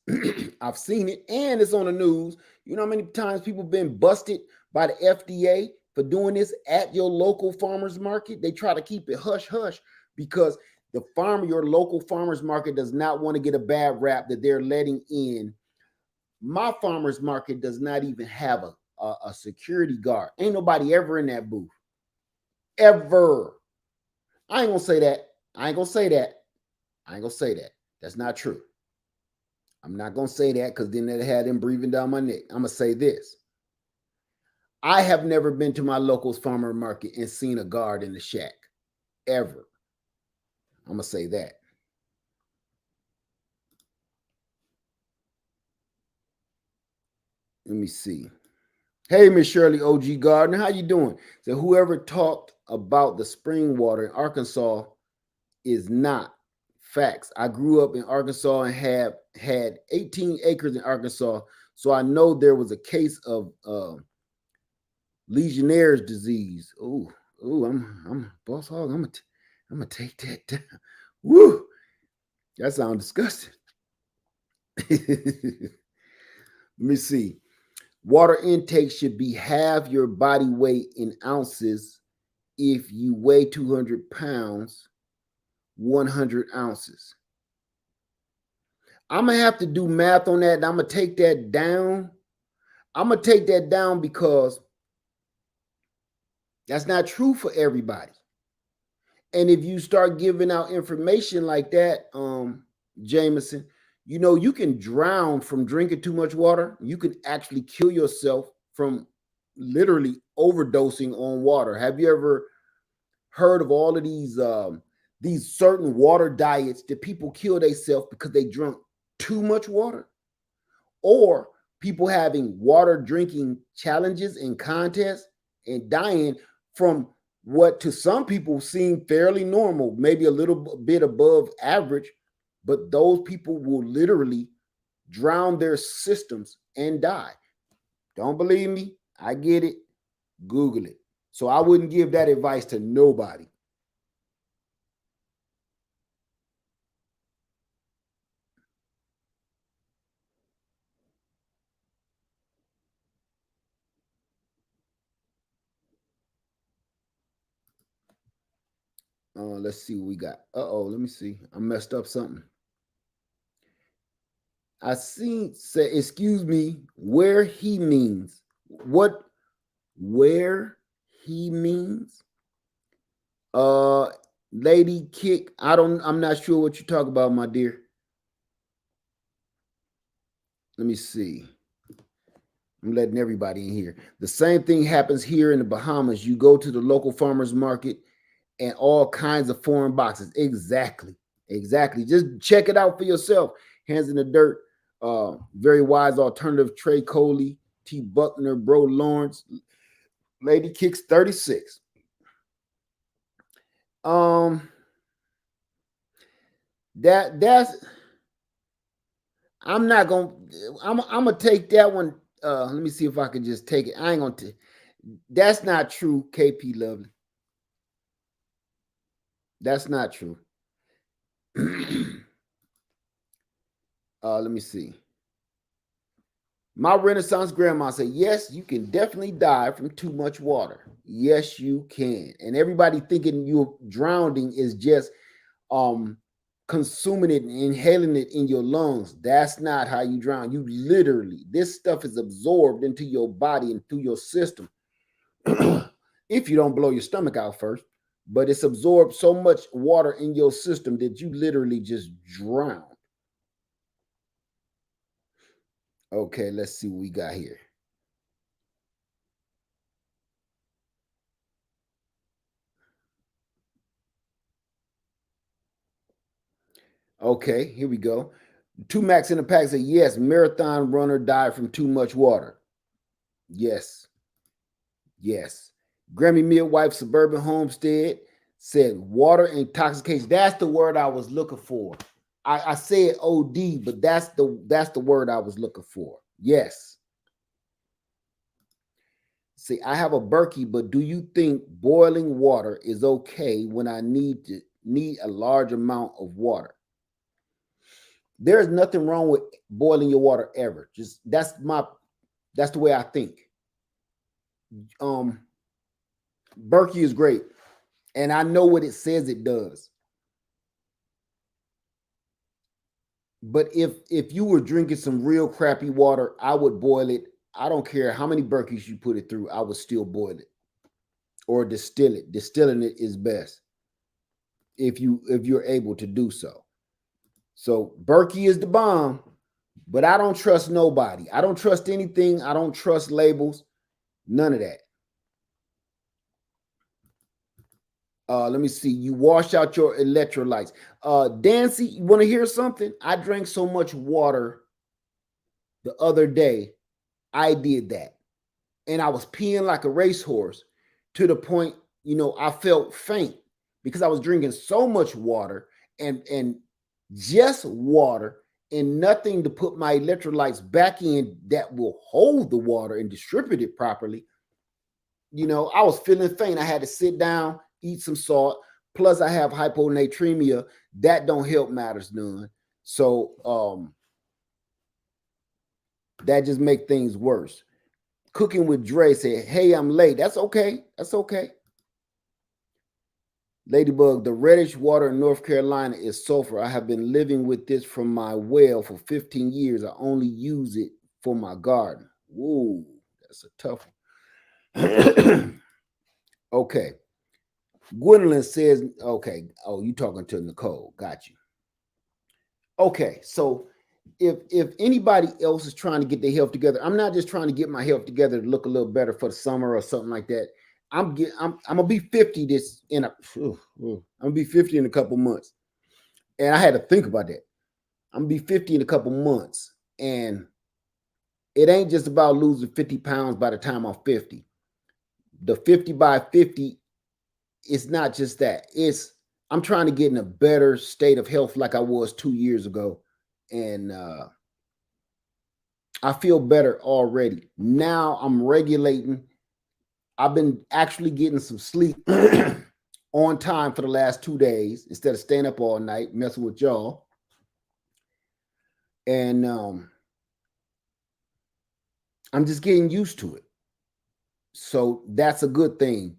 I've seen it, and it's on the news. You know how many times people have been busted by the FDA for doing this at your local farmer's market? They try to keep it hush-hush because your local farmer's market does not want to get a bad rap that they're letting in. My farmer's market does not even have a security guard. Ain't nobody ever in that booth. Ever. I ain't gonna say that. That's not true. I'm not gonna say that because then they had them breathing down my neck. I'm gonna say this. I have never been to my local farmer market and seen a guard in the shack. Ever. I'm gonna say that. Let me see. Hey, Miss Shirley OG Gardner, how you doing? So whoever talked about the spring water in Arkansas is not facts. I grew up in Arkansas and had 18 acres in Arkansas, so I know there was a case of Legionnaire's disease. I'm boss hog. I'm gonna take that down. Woo, that sounds disgusting. Let me see. Water intake should be half your body weight in ounces. If you weigh 200 pounds, 100 ounces. I'm going to have to do math on that. And I'm going to take that down. I'm going to take that down because That's not true for everybody. And if you start giving out information like that, Jameson, you can drown from drinking too much water. You can actually kill yourself from literally overdosing on water. Have you ever heard of all of these certain water diets that people kill themselves because they drunk too much water? Or people having water drinking challenges and contests and dying from what to some people seem fairly normal, maybe a little bit above average, but those people will literally drown their systems and die. Don't believe me? I get it. Google it. So I wouldn't give that advice to nobody. Let's see what we got. Let me see. I messed up something. I seen say, excuse me, where he means. What where he means? Uh Lady Kick. I'm not sure what you talk about, my dear. Let me see. I'm letting everybody in here. The same thing happens here in the Bahamas. You go to the local farmers market and all kinds of foreign boxes. Exactly. Exactly. Just check it out for yourself. Hands in the dirt. Very wise alternative. Trey Coley, T. Buckner, Bro Lawrence, Lady Kicks 36. Um, that's I'm not gonna I'm gonna take that one. Let me see if I can just take it. I ain't gonna that's not true, KP Lovely. That's not true. Let me see. My Renaissance grandma said, yes, you can definitely die from too much water. Yes, you can. And everybody thinking you're drowning is just um consuming it and inhaling it in your lungs. That's not how you drown. You literally, this stuff is absorbed into your body and through your system. If you don't blow your stomach out first, but it's absorbed so much water in your system that you literally just drown. Okay, let's see what we got here. Okay, here we go. Two Max in the pack said, yes, marathon runner died from too much water. Yes, yes. Grammy Midwife Suburban Homestead said water intoxication. That's the word I was looking for. I said OD, but that's the word I was looking for. Yes. See, I have a Berkey, but do you think boiling water is okay when I need a large amount of water? There's nothing wrong with boiling your water ever. Just that's the way I think. Um Berkey is great, and I know what it says it does. But if you were drinking some real crappy water, I would boil it. I don't care how many Berkeys you put it through, I would still boil it or distill it. Distilling it is best if you're able to do so. So Berkey is the bomb, but I don't trust nobody. I don't trust anything. I don't trust labels. None of that. Let me see. You wash out your electrolytes. Dancy, you want to hear something? I drank so much water the other day. I did that. And I was peeing like a racehorse to the point, I felt faint because I was drinking so much water and just water and nothing to put my electrolytes back in that will hold the water and distribute it properly. I was feeling faint. I had to sit down, eat some salt. Plus, I have hyponatremia. That don't help matters none. So that just make things worse. Cooking with Dre said, hey, I'm late. That's okay. That's okay. Ladybug, the reddish water in North Carolina is sulfur. I have been living with this from my well for 15 years. I only use it for my garden. Whoa, that's a tough one. Okay. Gwendolyn says, okay. Oh, you talking to Nicole. Got you. Okay. So if anybody else is trying to get their health together, I'm not just trying to get my health together to look a little better for the summer or something like that. I'm gonna be 50 this in a I'm gonna be 50 in a couple months. And I had to think about that. I'm gonna be 50 in a couple months. And it ain't just about losing 50 pounds by the time I'm 50. The 50 by 50, it's not just that. It's I'm trying to get in a better state of health like I was 2 years ago. And I feel better already. Now I'm regulating. I've been actually getting some sleep on time for the last 2 days instead of staying up all night messing with y'all. And I'm just getting used to it. So that's a good thing.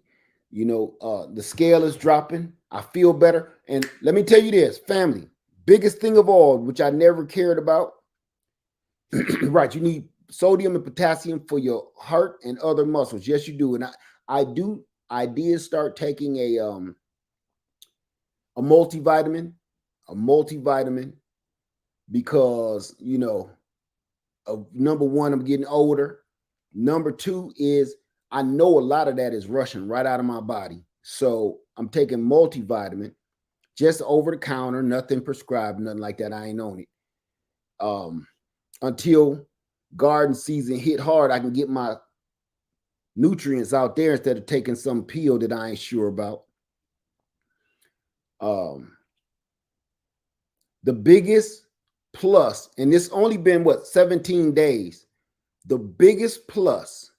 The scale is dropping. I feel better. And let me tell you this, family, biggest thing of all, which I never cared about. Right, you need sodium and potassium for your heart and other muscles. Yes, you do. And I did start taking a multivitamin, a multivitamin because number one, I'm getting older. Number two is I know a lot of that is rushing right out of my body. So I'm taking multivitamin, just over the counter, nothing prescribed, nothing like that. I ain't on it. Until garden season hit hard, I can get my nutrients out there instead of taking some pill that I ain't sure about. The biggest plus, and this only been 17 days. The biggest plus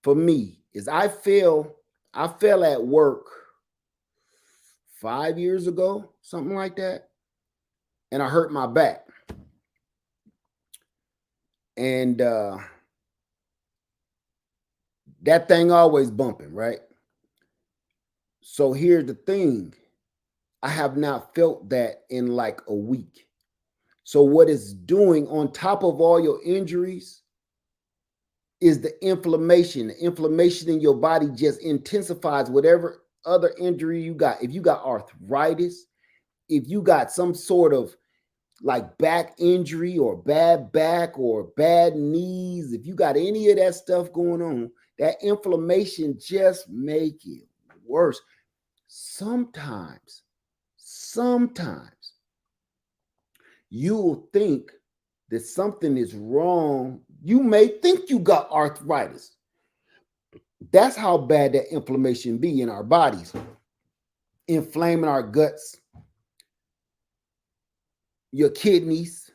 for me is I fell at work 5 years ago, something like that, and I hurt my back. And that thing always bumping, right? So here's the thing. I have not felt that in like a week. So what it's doing on top of all your injuries is the inflammation. The inflammation in your body just intensifies whatever other injury you got. If you got arthritis, if you got some sort of like back injury or bad back or bad knees, if you got any of that stuff going on, that inflammation just make it worse. Sometimes you'll think that something is wrong. You may think you got arthritis. That's how bad that inflammation be in our bodies, inflaming our guts, your kidneys.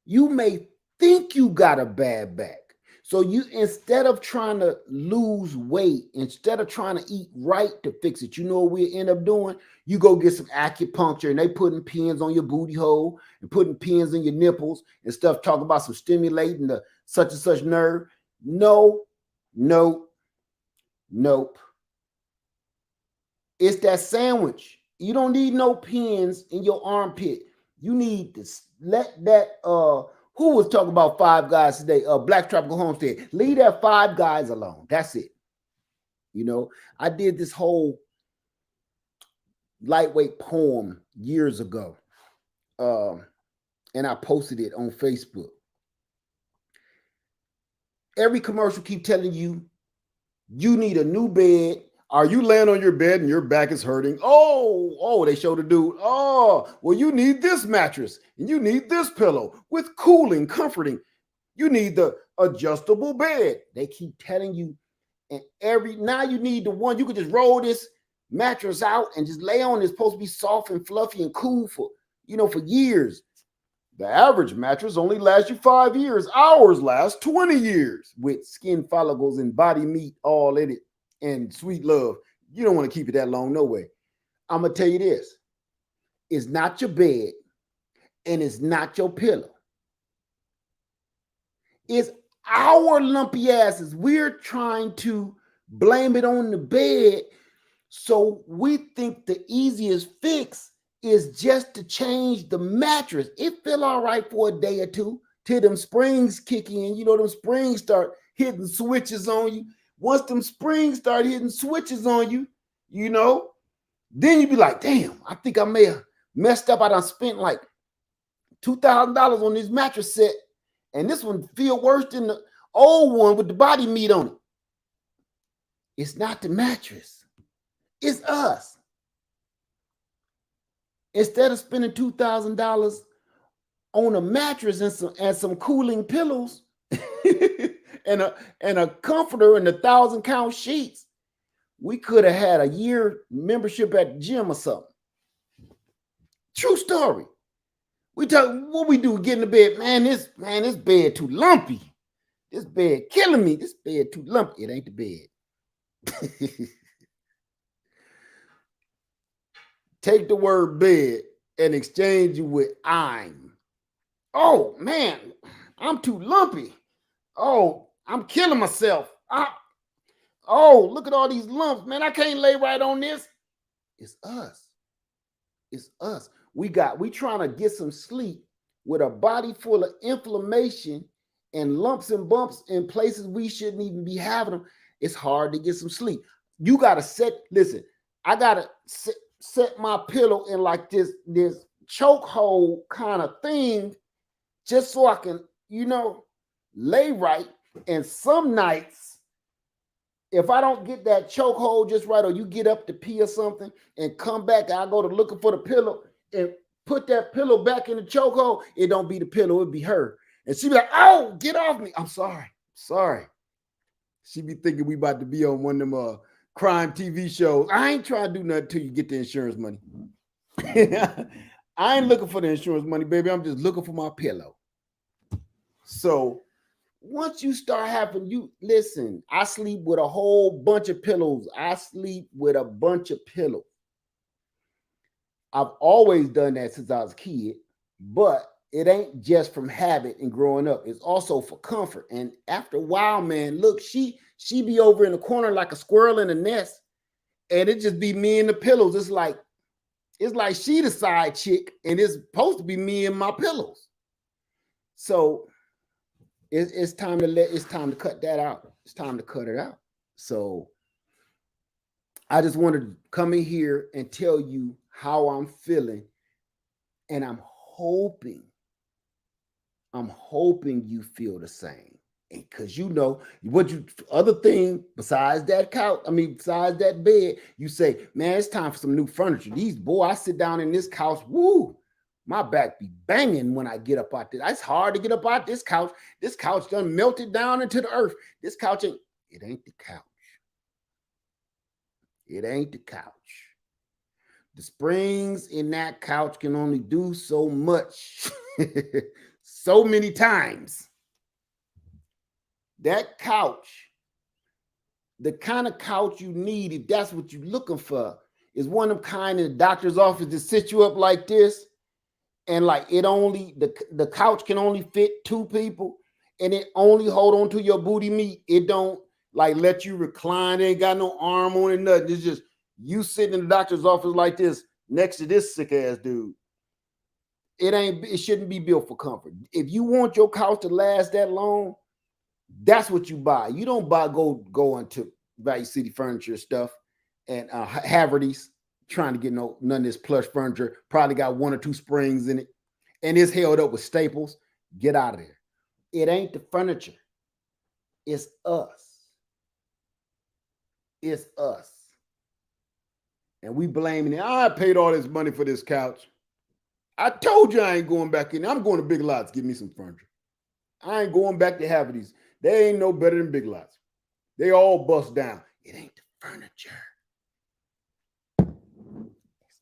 You may think you got a bad back. So you, instead of trying to lose weight, instead of trying to eat right to fix it, you know what we end up doing? You go get some acupuncture and they putting pins on your booty hole and putting pins in your nipples and stuff, talking about some stimulating the such and such nerve. No, nope. It's that sandwich. You don't need no pins in your armpit. You need to let that who was talking about Five Guys today? Black Tropical Homestead. Leave that Five Guys alone. That's it. I did this whole lightweight poem years ago. And I posted it on Facebook. Every commercial keep telling you need a new bed. Are you laying on your bed and your back is hurting? Oh, they show the dude. Oh, well, you need this mattress and you need this pillow with cooling, comforting. You need the adjustable bed. They keep telling you, and now you need the one you could just roll this mattress out and just lay on. It's supposed to be soft and fluffy and cool for years. The average mattress only lasts you 5 years. Ours last 20 years with skin follicles and body meat all in it and sweet love. You don't want to keep it that long, no way. I'm going to tell you this. It's not your bed and it's not your pillow. It's our lumpy asses. We're trying to blame it on the bed. So we think the easiest fix is just to change the mattress. It feel all right for a day or two till them springs kick in. Them springs start hitting switches on you. Once them springs start hitting switches on you, you know, then you be like, damn, I think I may have messed up. I done spent like $2,000 on this mattress set, and this one feel worse than the old one with the body meat on it. It's not the mattress. It's us. Instead of spending $2,000 on a mattress and some cooling pillows and a comforter and 1,000-count sheets, we could have had a year membership at the gym or something. True story. We talk what we do, get in the bed, this bed too lumpy. This bed killing me. This bed too lumpy. It ain't the bed. Take the word bed and exchange it with I'm. Oh man, I'm too lumpy. Oh, I'm killing myself. Oh, look at all these lumps, man. I can't lay right on this. It's us. It's us. We trying to get some sleep with a body full of inflammation and lumps and bumps in places we shouldn't even be having them. It's hard to get some sleep. You gotta I gotta set my pillow in like this chokehold kind of thing, just so I can, lay right. And some nights, if I don't get that chokehold just right, or you get up to pee or something and come back, I go to looking for the pillow and put that pillow back in the chokehold, it don't be the pillow, it be her. And she be like, oh, get off me. I'm sorry. She be thinking we about to be on one of them crime TV shows. I ain't trying to do nothing till you get the insurance money. I ain't looking for the insurance money, baby. I'm just looking for my pillow. So once you start listen, I sleep with a whole bunch of pillows. I sleep with a bunch of pillows. I've always done that since I was a kid, but it ain't just from habit and growing up. It's also for comfort. And after a while, man, look, she be over in the corner like a squirrel in a nest, and it just be me and the pillows. It's like she the side chick, and it's supposed to be me and my pillows. So it's time to cut that out. It's time to cut it out. So I just wanted to come in here and tell you how I'm feeling, and I'm hoping you feel the same. Because other thing besides that besides that bed, you say, man, it's time for some new furniture. I sit down in this couch, woo, my back be banging when I get up out there. It's hard to get up out this couch. This couch done melted down into the earth. This couch ain't the couch. It ain't the couch. The springs in that couch can only do so much. So many times. That couch, the kind of couch you need, if that's what you're looking for, is one of them kind in the doctor's office to sit you up like this, and like the couch can only fit 2 people, and it only hold on to your booty meat. It don't like let you recline. It ain't got no arm on it, nothing. It's just you sitting in the doctor's office like this next to this sick ass dude. It shouldn't be built for comfort. If you want your couch to last that long, that's what you buy. You don't go into Value City Furniture stuff and Haverty's trying to get none of this plush furniture. Probably got 1 or 2 springs in it, and it's held up with staples. Get out of there. It ain't the furniture. It's us. It's us. And we blaming it. I paid all this money for this couch. I told you I ain't going back in. I'm going to Big Lots. Give me some furniture. I ain't going back to Haverty's. They ain't no better than Big Lots. They all bust down. It ain't the furniture. It's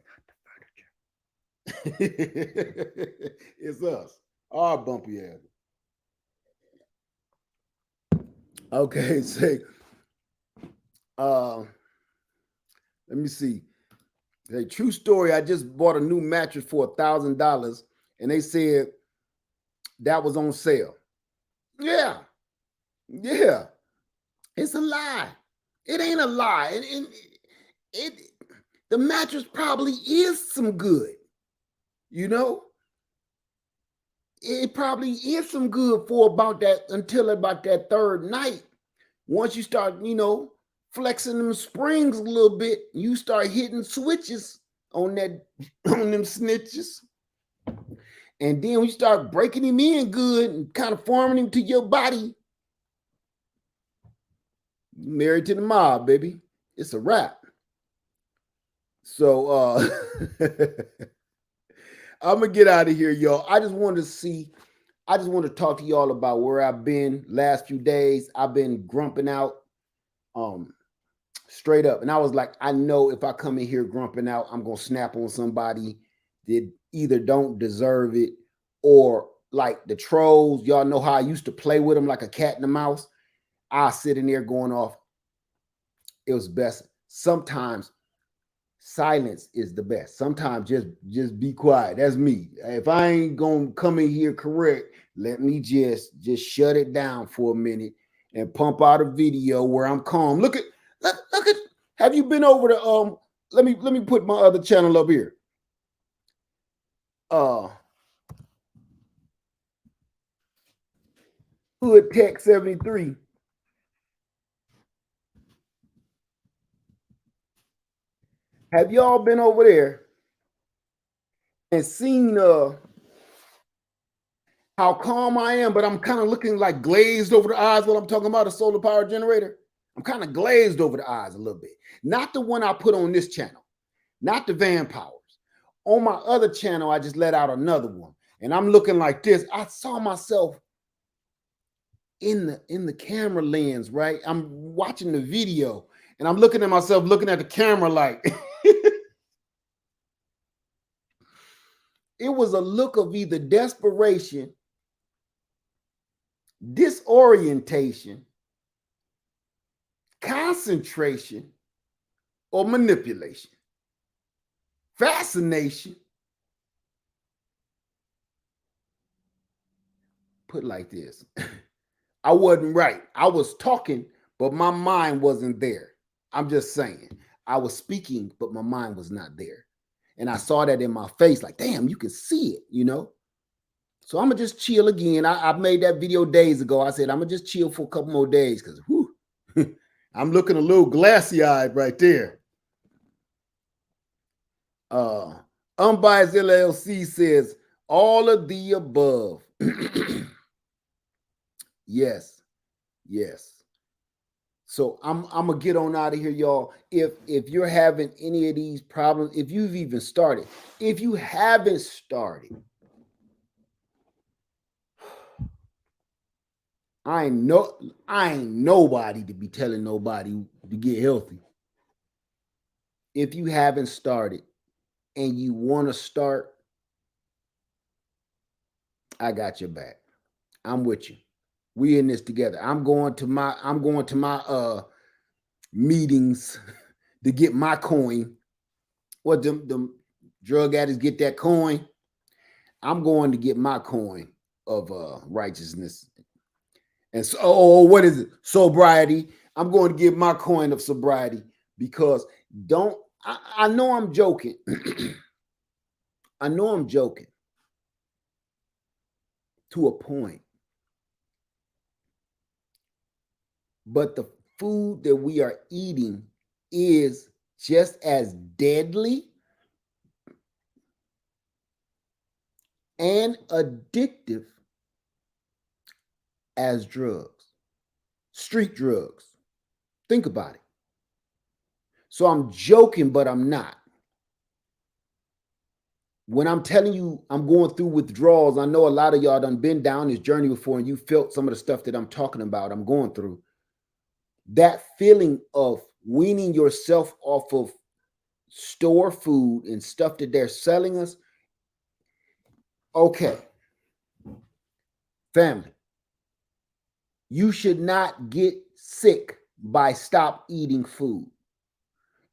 not the furniture. It's us. Our bumpy ass. Okay, say, let me see. A true story. I just bought a new mattress for $1,000, and they said that was on sale. Yeah. It's a lie. It ain't a lie. The mattress probably is some good. It probably is some good for until about that 3rd night. Once you start, flexing them springs a little bit, you start hitting switches on that on them snitches. And then we start breaking him in good and kind of forming him to your body. Married to the mob, baby. It's a wrap. So I'm gonna get out of here, y'all. I just want to talk to y'all about where I've been last few days. I've been grumping out straight up. And I was like, I know if I come in here grumping out, I'm gonna snap on somebody that either don't deserve it or like the trolls. Y'all know how I used to play with them like a cat and a mouse. I sit in there going off. It was best. Sometimes silence is the best. Sometimes just be quiet. That's me. If I ain't gonna come in here correct, let me just shut it down for a minute and pump out a video where I'm calm. Look at. Have you been over to let me put my other channel up here. Hood Tech 73. Have y'all been over there and seen how calm I am, but I'm kind of looking like glazed over the eyes while I'm talking about a solar power generator? I'm kind of glazed over the eyes a little bit. Not the one I put on this channel, not the Van Powers. On my other channel, I just let out another one. And I'm looking like this. I saw myself in the camera lens, right? I'm watching the video and I'm looking at myself, looking at the camera like it was a look of either desperation, disorientation, concentration, or manipulation, fascination. Put it like this. I wasn't right. I was talking, but my mind wasn't there. I'm just saying. I was speaking, but my mind was not there. And I saw that in my face, like, damn, you can see it, So I'm going to just chill again. I made that video days ago. I said, I'm going to just chill for a couple more days because I'm looking a little glassy-eyed right there. Unbiased LLC says, all of the above. Yes. So I'm gonna get on out of here, y'all. If you're having any of these problems, if you've even started, if you haven't started, I ain't nobody to be telling nobody to get healthy. If you haven't started and you want to start, I got your back. I'm with you. We in this together. I'm going to my meetings to get my coin. What them drug addicts get that coin? I'm going to get my coin of righteousness. And so, what is it? Sobriety. I'm going to get my coin of sobriety because I know I'm joking. I know I'm joking to a point. But the food that we are eating is just as deadly and addictive as drugs, street drugs. Think about it. So I'm joking, but I'm not. When I'm telling you I'm going through withdrawals, I know a lot of y'all done been down this journey before and you felt some of the stuff that I'm talking about, I'm going through. That feeling of weaning yourself off of store food and stuff that they're selling us. Okay. Family, you should not get sick by stop eating food.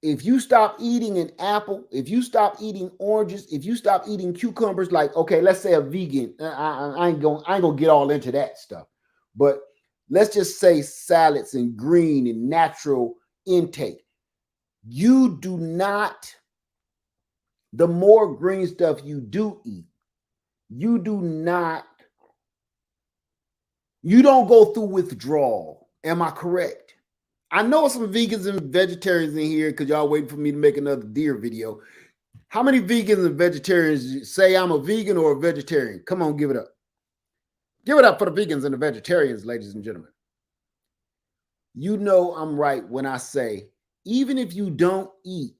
If you stop eating an apple, if you stop eating oranges, if you stop eating cucumbers, like, okay, let's say a vegan, I ain't gonna get all into that stuff, but let's just say salads and green and natural intake. You do not, the more green stuff you do eat, you don't go through withdrawal. Am I correct? I know some vegans and vegetarians in here because y'all waiting for me to make another deer video. How many vegans and vegetarians say I'm a vegan or a vegetarian? Come on, give it up. Give it up for the vegans and the vegetarians, ladies and gentlemen. You know I'm right when I say, even if you don't eat,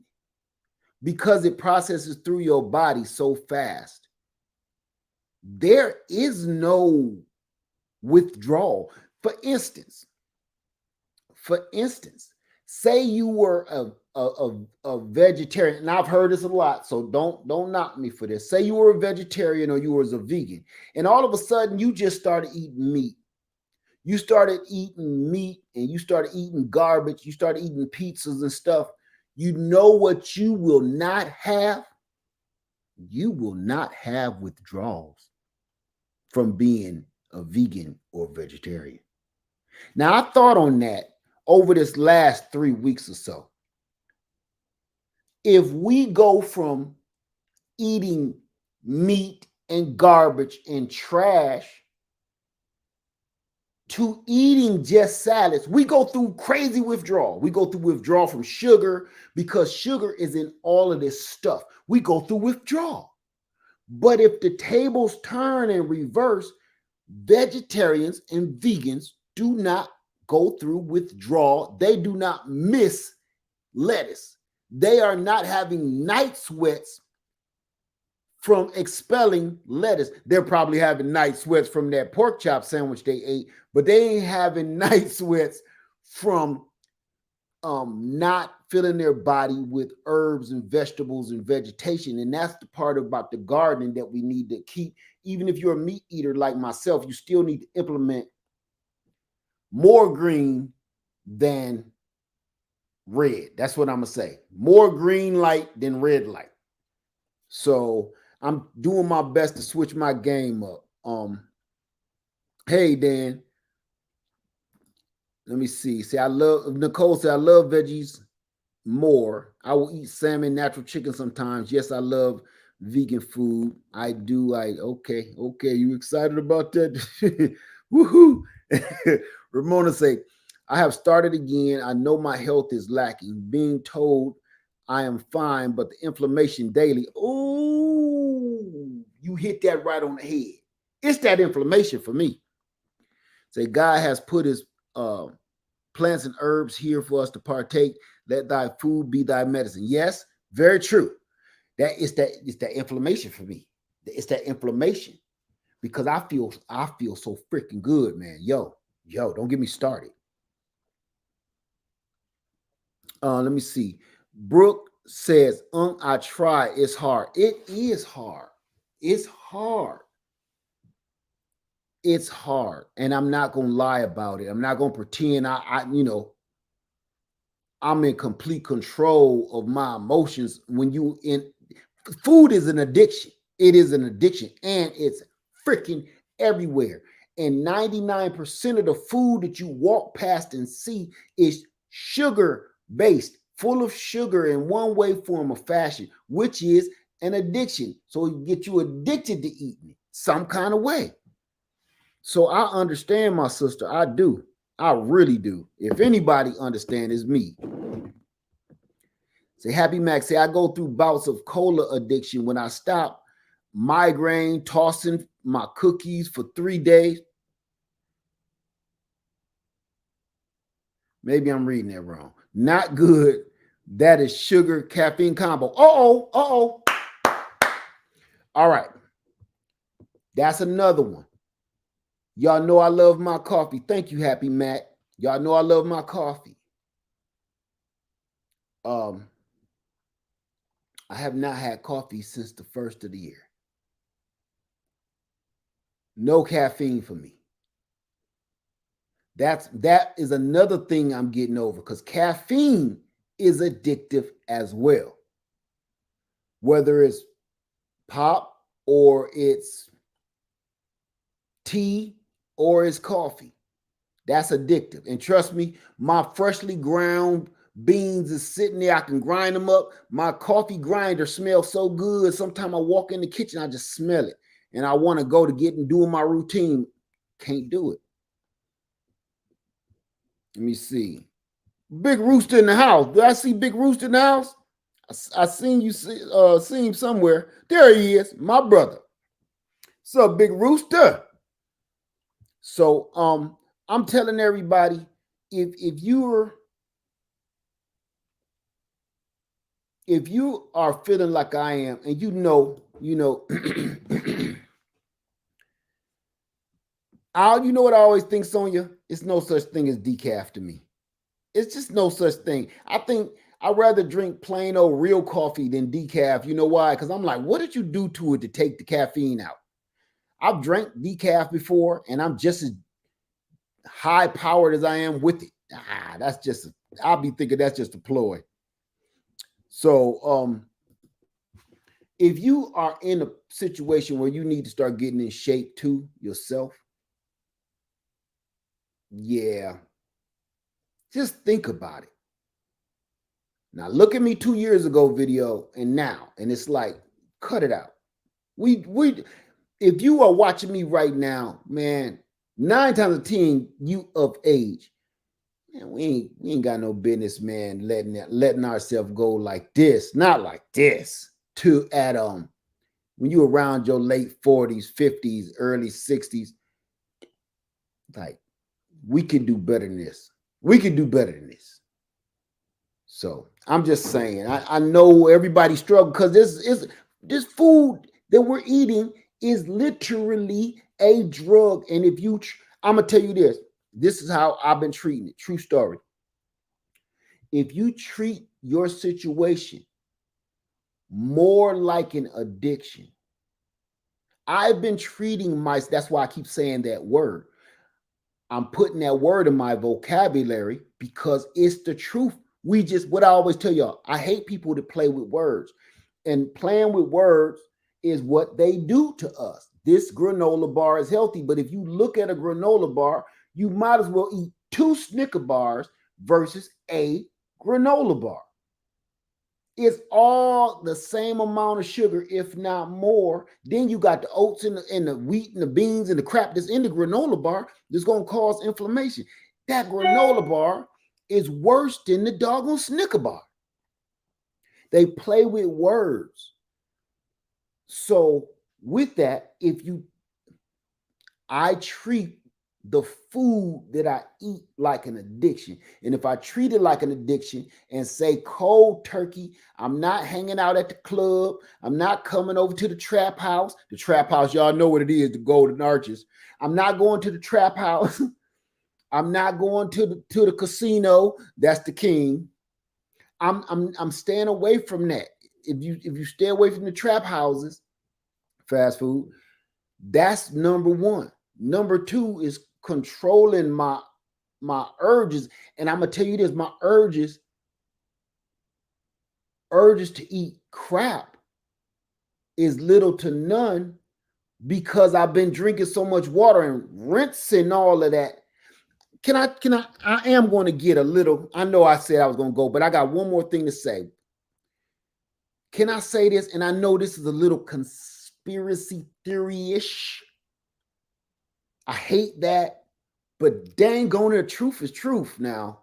because it processes through your body so fast, there is no withdrawal. For instance, say you were a vegetarian, and I've heard this a lot, so don't knock me for this. Say you were a vegetarian or you was a vegan, and all of a sudden you just started eating meat. You started eating meat and you started eating garbage. You started eating pizzas and stuff. You know what you will not have? You will not have withdrawals from being a vegan or vegetarian. Now, I thought on that over this last 3 weeks or so. If we go from eating meat and garbage and trash to eating just salads, we go through crazy withdrawal. We go through withdrawal from sugar because sugar is in all of this stuff. We go through withdrawal. But if the tables turn and reverse, vegetarians and vegans do not go through withdrawal. They do not miss lettuce. They are not having night sweats from expelling lettuce. They're probably having night sweats from that pork chop sandwich they ate, but they ain't having night sweats from not filling their body with herbs and vegetables and vegetation. And that's the part about the gardening that we need to keep. Even if you're a meat eater like myself, you still need to implement more green than red. That's what I'm gonna say. More green light than red light. So I'm doing my best to switch my game up. Hey Dan, let me see. See, I love Nicole said I love veggies more. I will eat salmon, natural chicken sometimes. Yes, I love vegan food. I do. Okay. You excited about that? Woohoo! Ramona say, I have started again. I know my health is lacking. Being told I am fine, but the inflammation daily. Oh, you hit that right on the head. It's that inflammation for me. Say God has put his plants and herbs here for us to partake. Let thy food be thy medicine. Yes, very true. It's that inflammation for me. It's that inflammation because I feel so freaking good, man. Yo, don't get me started. Let me see. Brooke says, I try. It's hard. It is hard. It's hard. It's hard. And I'm not gonna lie about it. I'm not gonna pretend I'm in complete control of my emotions. When you in food is an addiction. It is an addiction, and it's freaking everywhere. And 99% of the food that you walk past and see is sugar based, full of sugar in one way, form, or fashion, which is an addiction. So you get you addicted to eating it some kind of way. So I understand, my sister. I do. I really do. If anybody understands, it's me. Say, Happy Max, say, I go through bouts of cola addiction when I stop migraine, tossing my cookies for 3 days. Maybe I'm reading that wrong. Not good. That is sugar caffeine combo. Uh-oh. All right. That's another one. Y'all know I love my coffee. Thank you, Happy Mac. Y'all know I love my coffee. I have not had coffee since the first of the year. No caffeine for me. That is another thing I'm getting over because caffeine is addictive as well. Whether it's pop or it's tea or it's coffee, that's addictive. And trust me, my freshly ground beans is sitting there. I can grind them up. My coffee grinder smells so good. Sometimes I walk in the kitchen, I just smell it. And I want to go to get and doing my routine. Can't do it. Let me see. Big Rooster in the house. Do I see Big Rooster in the house? I seen you see him somewhere. There he is, my brother. What's up, Big Rooster? So I'm telling everybody, if you are feeling like I am, and you know what I always think, Sonia? It's no such thing as decaf to me. It's just no such thing. I think I'd rather drink plain old real coffee than decaf. You know why? Because I'm like, what did you do to it to take the caffeine out? I've drank decaf before, and I'm just as high powered as I am with it. I'll be thinking that's just a ploy. So if you are in a situation where you need to start getting in shape too yourself, yeah, just think about it. Now look at me 2 years ago video and now, and it's like, cut it out. We if you are watching me right now, man, 9 times 10 you of age, man, we ain't got no business, man, letting ourselves go like this, not like this. To at when you around your late 40s, 50s, early 60s, like we can do better than this. We can do better than this. So I'm just saying, I know everybody struggle because this food that we're eating is literally a drug. And if you, I'm gonna tell you this. This is how I've been treating it. True story. If you treat your situation more like an addiction, I've been treating that's why I keep saying that word. I'm putting that word in my vocabulary because it's the truth. What I always tell y'all, I hate people that play with words. And playing with words is what they do to us. This granola bar is healthy, but if you look at a granola bar, you might as well eat 2 Snicker bars versus a granola bar. It's all the same amount of sugar, if not more. Then you got the oats and the wheat and the beans and the crap that's in the granola bar that's going to cause inflammation. That granola bar is worse than the doggone Snicker bar. They play with words. So with that, I treat the food that I eat like an addiction. And if I treat it like an addiction and say cold turkey, I'm not hanging out at the club. I'm not coming over to the trap house. The trap house, y'all know what it is, the Golden Arches. I'm not going to the trap house. I'm not going to the casino. That's the King. I'm staying away from that. If you stay away from the trap houses, fast food, that's number one. Number two is controlling my urges. And I'm gonna tell you this, my urges to eat crap is little to none because I've been drinking so much water and rinsing all of that. I am going to get a little, I know I said I was going to go, but I got one more thing to say. Can I say this? And I know this is a little conspiracy theory-ish. I hate that, but dang on it, truth is truth now.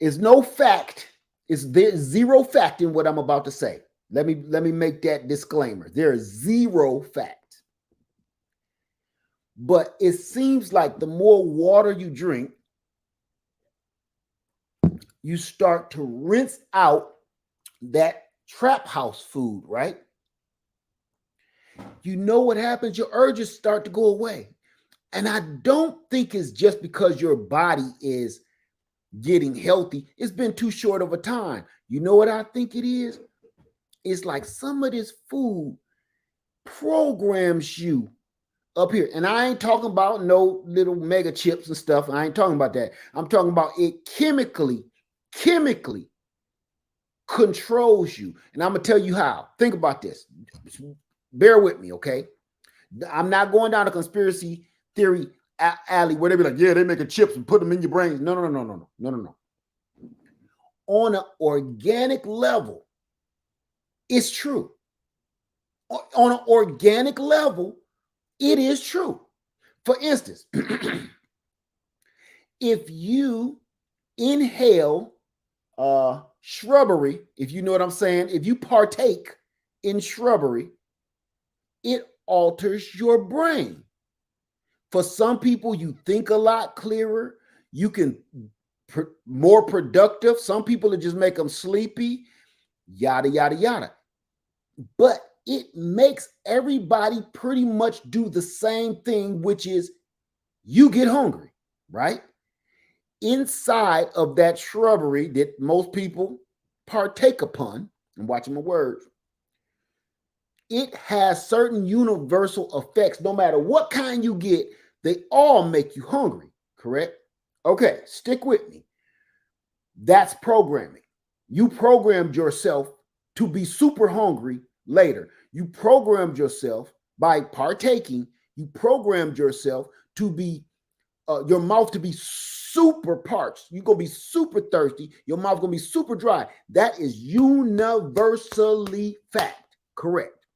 It's no fact. There's zero fact in what I'm about to say. Let me make that disclaimer. There is zero fact. But it seems like the more water you drink, you start to rinse out that trap house food, right? You know what happens? Your urges start to go away. And I don't think it's just because your body is getting healthy. It's been too short of a time. You know what I think it is? It's like some of this food programs you up here. And I ain't talking about no little mega chips and stuff. I ain't talking about that. I'm talking about it chemically controls you. And I'm going to tell you how. Think about this. Bear with me, okay? I'm not going down a conspiracy theory alley where they be like, yeah, they making chips and put them in your brain. No. On an organic level, it's true. On an organic level, it is true. For instance, if you inhale shrubbery, if you know what I'm saying, if you partake in shrubbery, it alters your brain. For some people, you think a lot clearer. You can more productive. Some people it just make them sleepy, yada, yada, yada. But it makes everybody pretty much do the same thing, which is you get hungry, right? Inside of that shrubbery that most people partake upon, I'm watching my words, it has certain universal effects. No matter what kind you get, they all make you hungry, correct? Okay, stick with me. That's programming. You programmed yourself to be super hungry later. You programmed yourself by partaking. You programmed yourself to be your mouth to be super parched. You're gonna be super thirsty. Your mouth gonna be super dry. That is universally fact. Correct.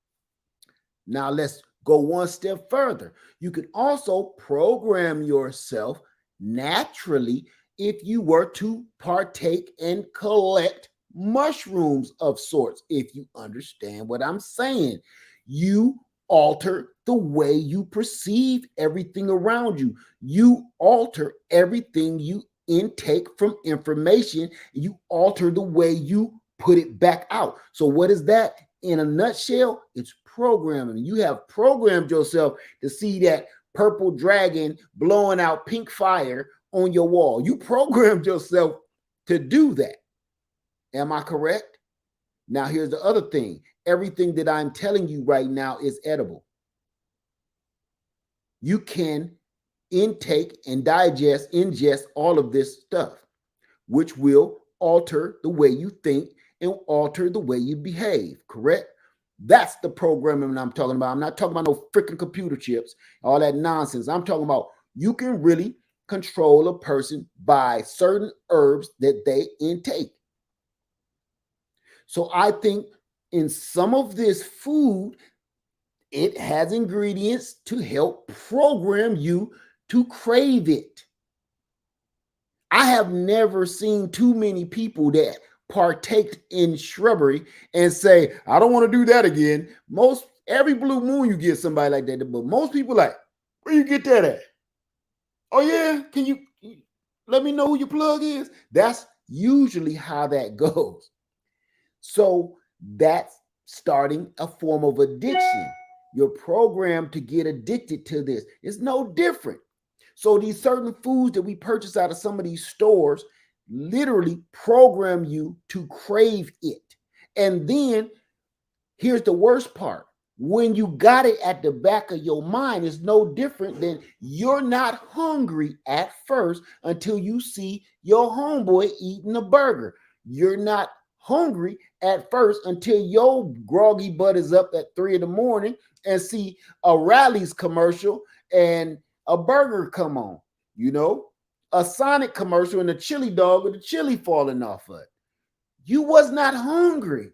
Now let's go one step further. You can also program yourself naturally if you were to partake and collect mushrooms of sorts. If you understand what I'm saying, you alter the way you perceive everything around you. You alter everything you intake from information. You alter the way you put it back out. So what is that? In a nutshell, it's programming. You have programmed yourself to see that purple dragon blowing out pink fire on your wall. You programmed yourself to do that. Am I correct? Now, here's the other thing. Everything that I'm telling you right now is edible. You can intake and ingest all of this stuff, which will alter the way you think and alter the way you behave, correct? That's the programming I'm talking about. I'm not talking about no freaking computer chips, all that nonsense. I'm talking about you can really control a person by certain herbs that they intake. So I think in some of this food, it has ingredients to help program you to crave it. I have never seen too many people that partake in shrubbery and say, I don't want to do that again. Every blue moon you get somebody like that, but most people like, where you get that at? Oh yeah, can you let me know who your plug is? That's usually how that goes. So that's starting a form of addiction. You're programmed to get addicted to this. It's no different. So these certain foods that we purchase out of some of these stores literally program you to crave it. And then here's the worst part. When you got it at the back of your mind, it's no different than you're not hungry at first until you see your homeboy eating a burger. You're not hungry at first until your groggy butt is up at 3 a.m. and see a Rally's commercial and a burger come on, a Sonic commercial and a chili dog with the chili falling off of it. You was not hungry.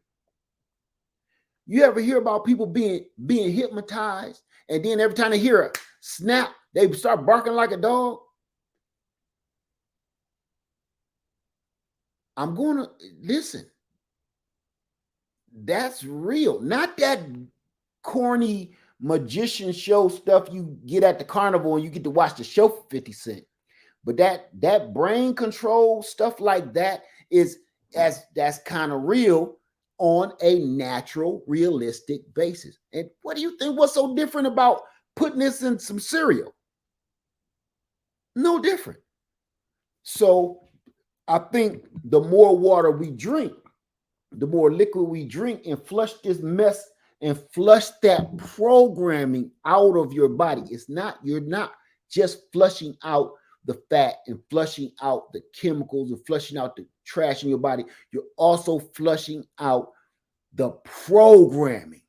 You ever hear about people being hypnotized and then every time they hear a snap, they start barking like a dog? I'm going to listen. That's real. Not that corny magician show stuff you get at the carnival and you get to watch the show for 50 cents. But that brain control stuff like that that's kind of real on a natural, realistic basis. And what do you think? What's so different about putting this in some cereal? No different. So I think the more water we drink, the more liquid we drink and flush this mess and flush that programming out of your body. You're not just flushing out the fat and flushing out the chemicals and flushing out the trash in your body. You're also flushing out the programming.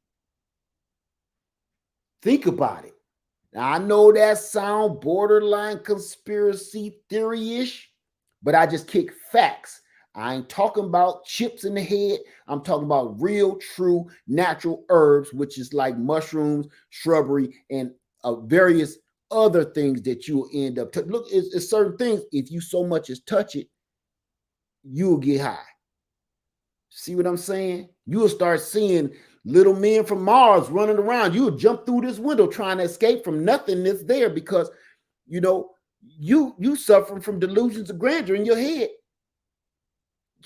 Think about it. Now, I know that sound borderline conspiracy theory-ish, but I just kick facts. I ain't talking about chips in the head. I'm talking about real, true, natural herbs, which is like mushrooms, shrubbery, and various other things that you'll end up look, it's certain things. If you so much as touch it, you'll get high. See what I'm saying? You'll start seeing little men from Mars running around. You'll jump through this window trying to escape from nothingness there because, you know, you suffering from delusions of grandeur in your head.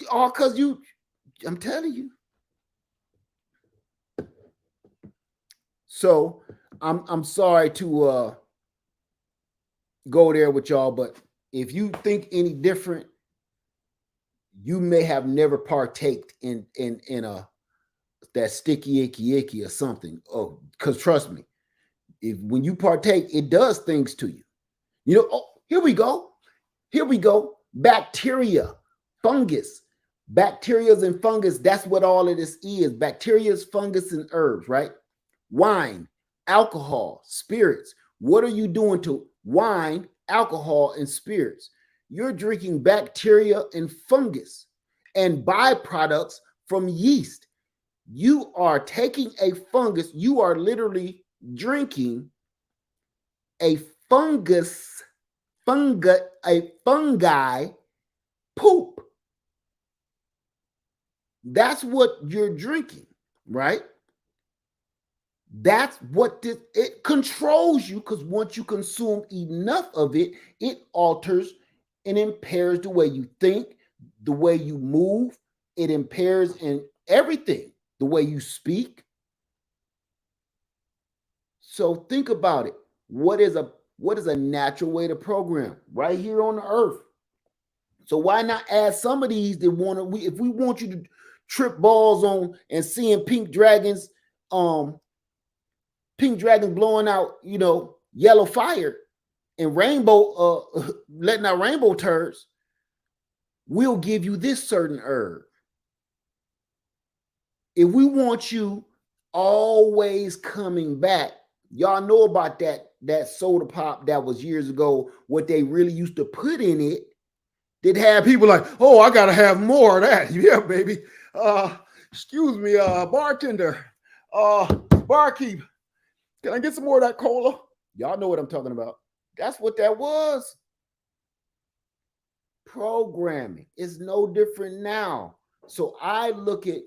All because I'm telling you. So I'm sorry to go there with y'all, but if you think any different, you may have never partaked in a that sticky icky or something. Oh, because trust me, when you partake, it does things to you. You know, oh, here we go. Bacteria, fungus, bacterias and fungus. That's what all of this is. Bacteria, fungus, and herbs, right? Wine, alcohol, spirits. What are you doing to wine, alcohol, and spirits? You're drinking bacteria and fungus and byproducts from yeast. You are taking a fungus, you are literally drinking a fungi poop. That's what you're drinking, right? That's what it controls you, because once you consume enough of it, it alters and impairs the way you think, the way you move. It impairs in everything, the way you speak. So think about it. What is a natural way to program right here on the earth? So why not add some of these that if we want you to trip balls on and seeing pink dragons blowing out, yellow fire and rainbow, letting out rainbow turds, we'll give you this certain herb. If we want you always coming back, y'all know about that soda pop that was years ago, what they really used to put in it, that had people like, oh, I gotta have more of that. Yeah, baby. Excuse me, bartender, barkeep, can I get some more of that cola? Y'all know what I'm talking about. That's what that was. Programming is no different now. So I look at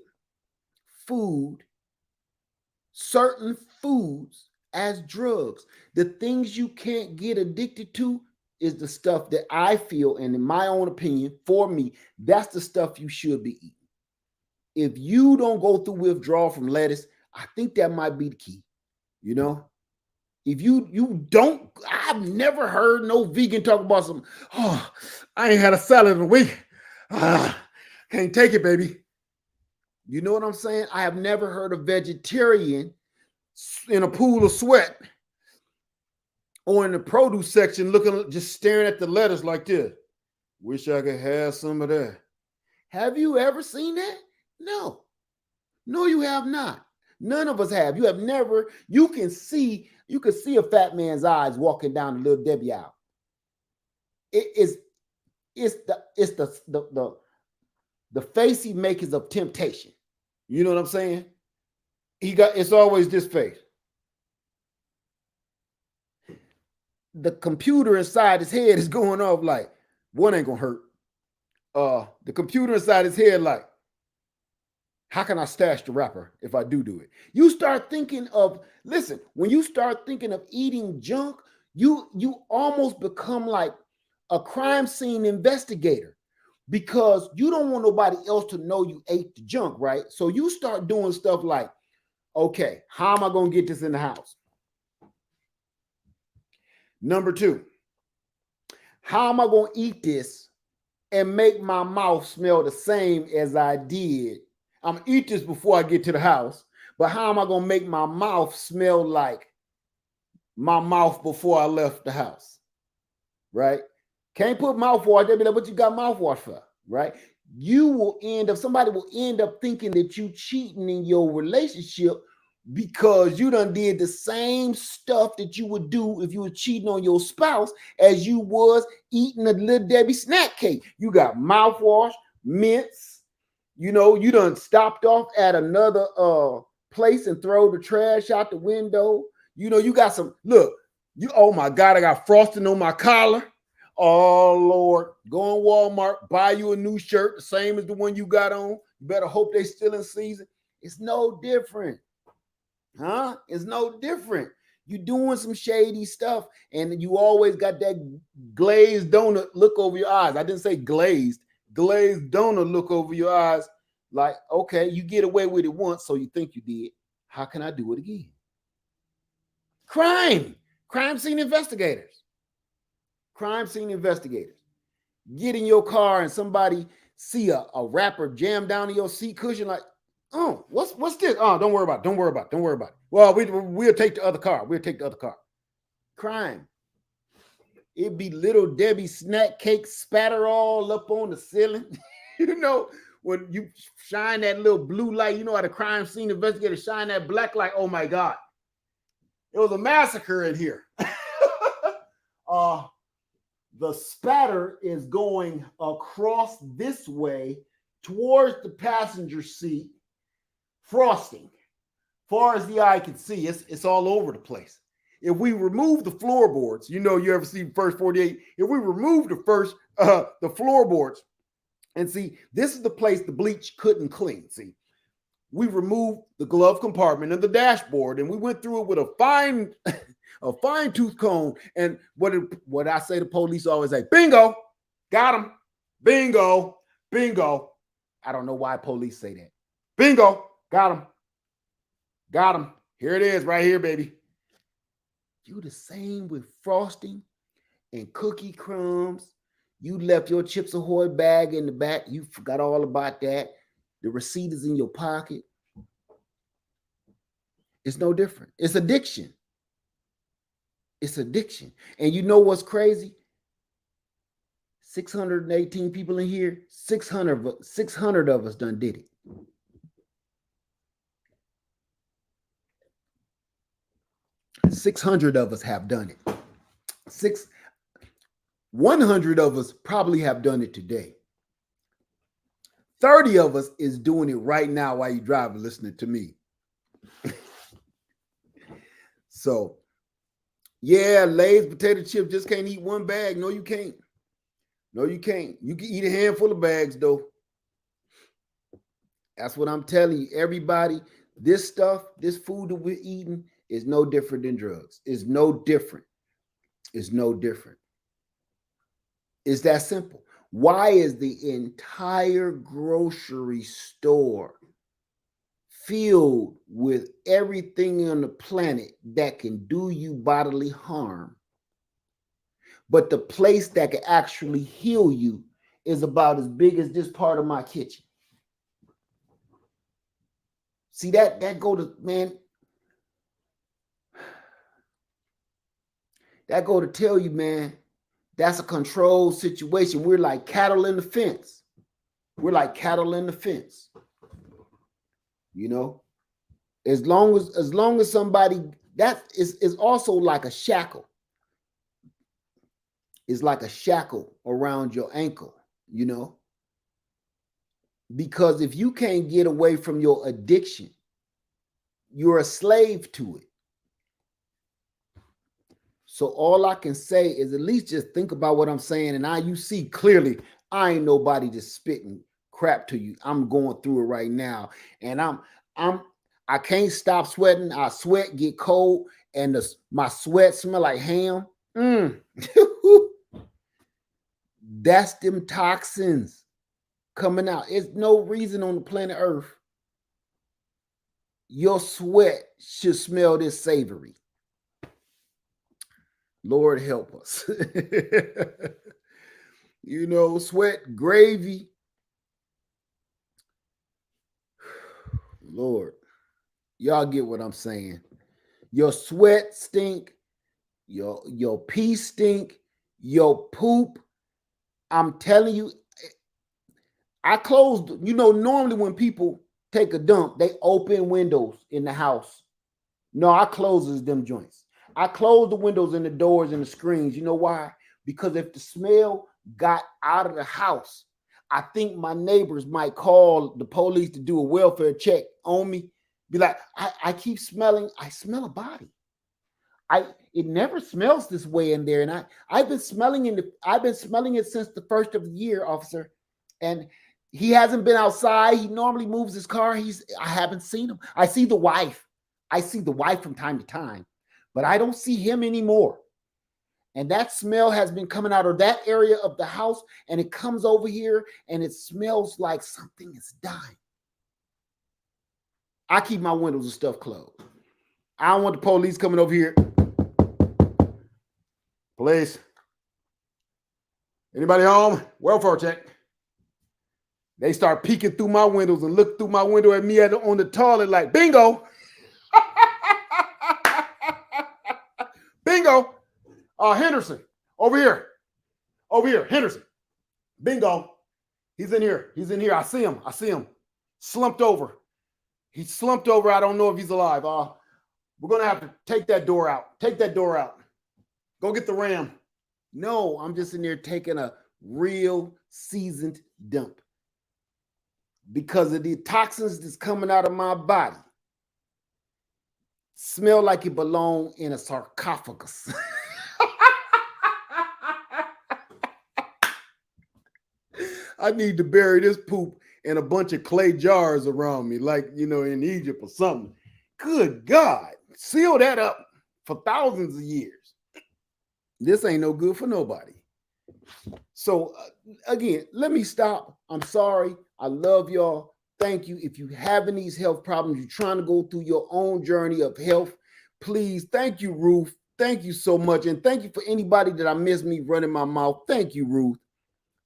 certain foods as drugs. The things you can't get addicted to is the stuff that I feel, and in my own opinion, for me, that's the stuff you should be eating. If you don't go through withdrawal from lettuce, I think that might be the key. If you don't, I've never heard no vegan talk about I ain't had a salad in a week. Can't take it, baby. You know what I'm saying? I have never heard a vegetarian in a pool of sweat or in the produce section just staring at the lettuce like this. Wish I could have some of that. Have you ever seen that? No, you have not. None of us have. You have never. You can see a fat man's eyes walking down the Little Debbie aisle. It's the face he makes of temptation. You know what I'm saying? It's always this face. The computer inside his head is going off like, one ain't gonna hurt. The computer inside his head like, how can I stash the wrapper if I do it? You start thinking of, listen, when you start thinking of eating junk, you almost become like a crime scene investigator, because you don't want nobody else to know you ate the junk, right? So you start doing stuff like, okay, how am I going to get this in the house? Number 2, how am I going to eat this and make my mouth smell the same as I did? I'm going to eat this before I get to the house, but how am I going to make my mouth smell like my mouth before I left the house? Right? Can't put mouthwash. They'll be like, what you got mouthwash for? Right? Somebody will end up thinking that you cheating in your relationship because you done did the same stuff that you would do if you were cheating on your spouse as you was eating a Little Debbie snack cake. You got mouthwash, mints, you done stopped off at another place and throw the trash out the window. You got some, oh my God, I got frosting on my collar. Oh Lord, go in Walmart, buy you a new shirt, the same as the one you got on. You better hope they still in season. It's no different, huh? It's no different. You doing some shady stuff, and you always got that glazed donut look over your eyes. I didn't say glazed donut look over your eyes. Like, okay, you get away with it once, so you think you did. How can I do it again? Crime scene investigators. Crime scene investigators. Get in your car and somebody see a rapper jam down in your seat cushion, like, oh, what's this? Oh, don't worry about it. Don't worry about it. Don't worry about it. Well, we'll take the other car. We'll take the other car. Crime. It'd be little Debbie snack cake spatter all up on the ceiling. You know, when you shine that little blue light, you know how the crime scene investigator shine that black light. Oh my God. It was a massacre in here. The spatter is going across this way towards the passenger seat, frosting. Far as the eye can see, it's all over the place. If we remove the floorboards, you know, you ever see first 48, if we remove the floorboards, and see, this is the place the bleach couldn't clean. See, we removed the glove compartment and the dashboard, and we went through it with a fine tooth comb. And what I say, the police always say, bingo, got him, bingo, bingo. I don't know why police say that. Bingo, got him. Here it is, right here, baby. You the same with frosting and cookie crumbs. You left your Chips Ahoy bag in the back. You forgot all about that. The receipt is in your pocket. It's no different. It's addiction. It's addiction. And you know what's crazy? 618 people in here, 600 of us done did it. $600 of us have done it. 100 of us probably have done it today. 30 of us is doing it right now while you drive listening to me. So, yeah, Lay's potato chip just can't eat one bag. No, you can't. No, you can't. You can eat a handful of bags, though. That's what I'm telling you. Everybody, this stuff, this food that we're eating is no different than drugs. It's no different. It's no different. It's that simple. Why is the entire grocery store filled with everything on the planet that can do you bodily harm? But the place that can actually heal you is about as big as this part of my kitchen. See, that go to, man, that go to tell you, man, that's a controlled situation. We're like cattle in the fence. We're like cattle in the fence. You know, as long as somebody, that is also like a shackle. It's like a shackle around your ankle, you know, because if you can't get away from your addiction, you're a slave to it. So all I can say is at least just think about what I'm saying. And you see clearly, I ain't nobody just spitting crap to you. I'm going through it right now. And I can't stop sweating. I sweat, get cold, and my sweat smell like ham. That's them toxins coming out. It's no reason on the planet Earth your sweat should smell this savory. Lord help us. You know, sweat, gravy. Lord, y'all get what I'm saying. Your sweat stink, your pee stink, your poop. I'm telling you, I closed, you know, normally when people take a dump, they open windows in the house. No, I closes them joints. I close the windows and the doors and the screens. You know why? Because if the smell got out of the house, I think my neighbors might call the police to do a welfare check on me. Be like, I keep smelling, I smell a body. It never smells this way in there. And I've been smelling it since the first of the year, officer. And he hasn't been outside. He normally moves his car. I haven't seen him. I see the wife. I see the wife from time to time, but I don't see him anymore. And that smell has been coming out of that area of the house, and it comes over here and it smells like something is dying. I keep my windows and stuff closed. I don't want the police coming over here. Police. Anybody home? Welfare check. They start peeking through my windows and look through my window at me on the toilet like, bingo. Bingo. Henderson, over here. Over here, Henderson. Bingo. He's in here. He's in here. I see him. Slumped over. He's slumped over. I don't know if he's alive. We're going to have to take that door out. Take that door out. Go get the ram. No, I'm just in there taking a real seasoned dump because of the toxins that's coming out of my body. Smell like it belongs in a sarcophagus. I need to bury this poop in a bunch of clay jars around me, like, in Egypt or something. Good God. Seal that up for thousands of years. This ain't no good for nobody. So, again, let me stop. I'm sorry. I love y'all. Thank you. If you having these health problems, you're trying to go through your own journey of health, please. Thank you, Ruth. Thank you so much. And thank you for anybody that I missed me running my mouth. Thank you, Ruth.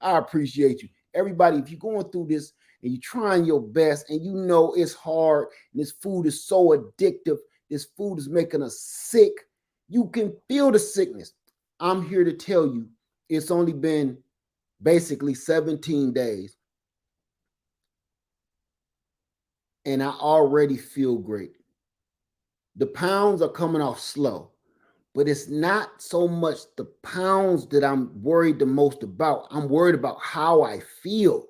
I appreciate you. Everybody, if you're going through this and you're trying your best and it's hard and this food is so addictive, this food is making us sick, you can feel the sickness. I'm here to tell you it's only been basically 17 days. And I already feel great. The pounds are coming off slow, but it's not so much the pounds that I'm worried the most about. I'm worried about how I feel.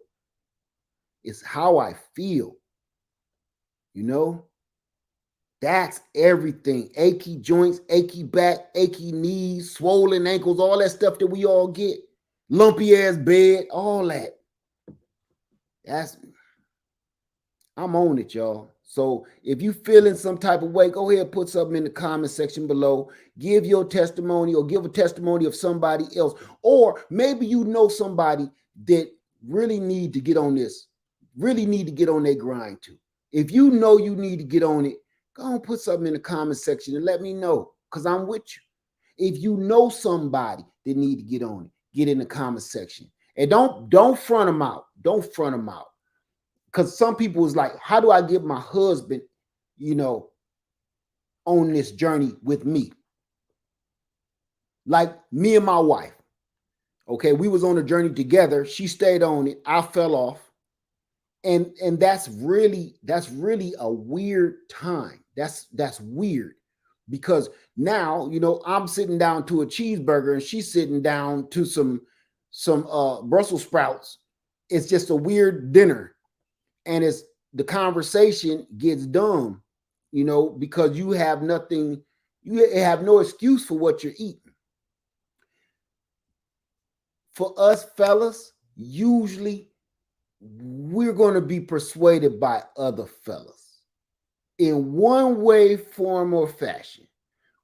It's how I feel. That's everything. Achy joints, achy back, achy knees, swollen ankles, all that stuff that we all get. Lumpy ass bed, all that. I'm on it, y'all. So if you feeling some type of way, go ahead, put something in the comment section below. Give your testimony or give a testimony of somebody else. Or maybe somebody that really need to get on this, really need to get on their grind too. If you need to get on it, go and put something in the comment section and let me know, because I'm with you. If you know somebody that need to get on it, get in the comment section. And don't front them out. Don't front them out. Because some people is like, how do I get my husband, on this journey with me? Like me and my wife. Okay, we was on a journey together. She stayed on it. I fell off. And that's really a weird time. That's weird. Because now, I'm sitting down to a cheeseburger and she's sitting down to some Brussels sprouts. It's just a weird dinner. And the conversation gets dumb, because you have nothing, you have no excuse for what you're eating. For us fellas, usually we're going to be persuaded by other fellas in one way, form, or fashion.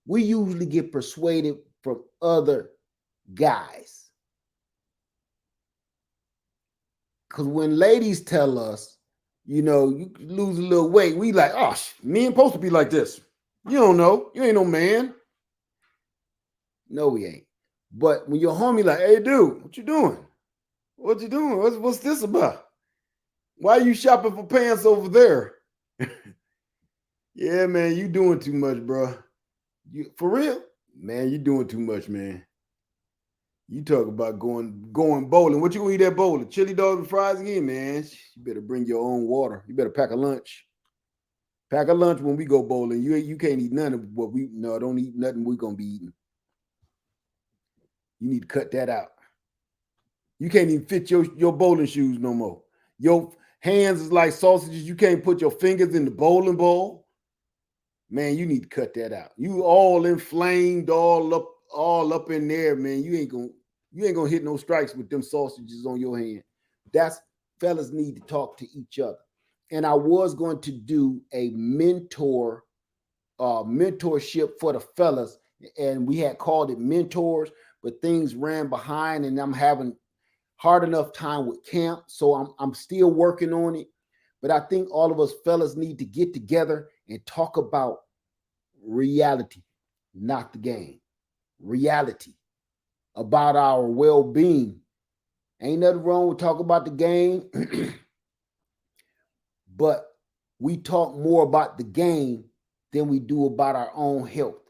We usually get persuaded from other guys. Because when ladies tell us, you lose a little weight, we like, oh, men supposed to be like this. You don't know. You ain't no man. No, we ain't. But when your homie like, hey, dude, what you doing? What you doing? What's this about? Why are you shopping for pants over there? Yeah, man, you doing too much, bro. You for real? Man, you doing too much, man. You talk about going bowling. What you gonna eat at bowling? Chili dogs and fries again, man. You better bring your own water. You better pack a lunch. Pack a lunch when we go bowling. You can't eat none of what don't eat nothing we're gonna be eating. You need to cut that out. You can't even fit your bowling shoes no more. Your hands is like sausages. You can't put your fingers in the bowling ball. man, you need to cut that out. You all inflamed, all up in there, man. You ain't gonna hit no strikes with them sausages on your hand. That's fellas need to talk to each other. And I was going to do a mentorship for the fellas, and we had called it mentors, but things ran behind, and I'm having hard enough time with camp, so I'm still working on it. But I think all of us fellas need to get together and talk about reality, not the game. Reality about our well-being. Ain't nothing wrong with talking about the game, but we talk more about the game than we do about our own health.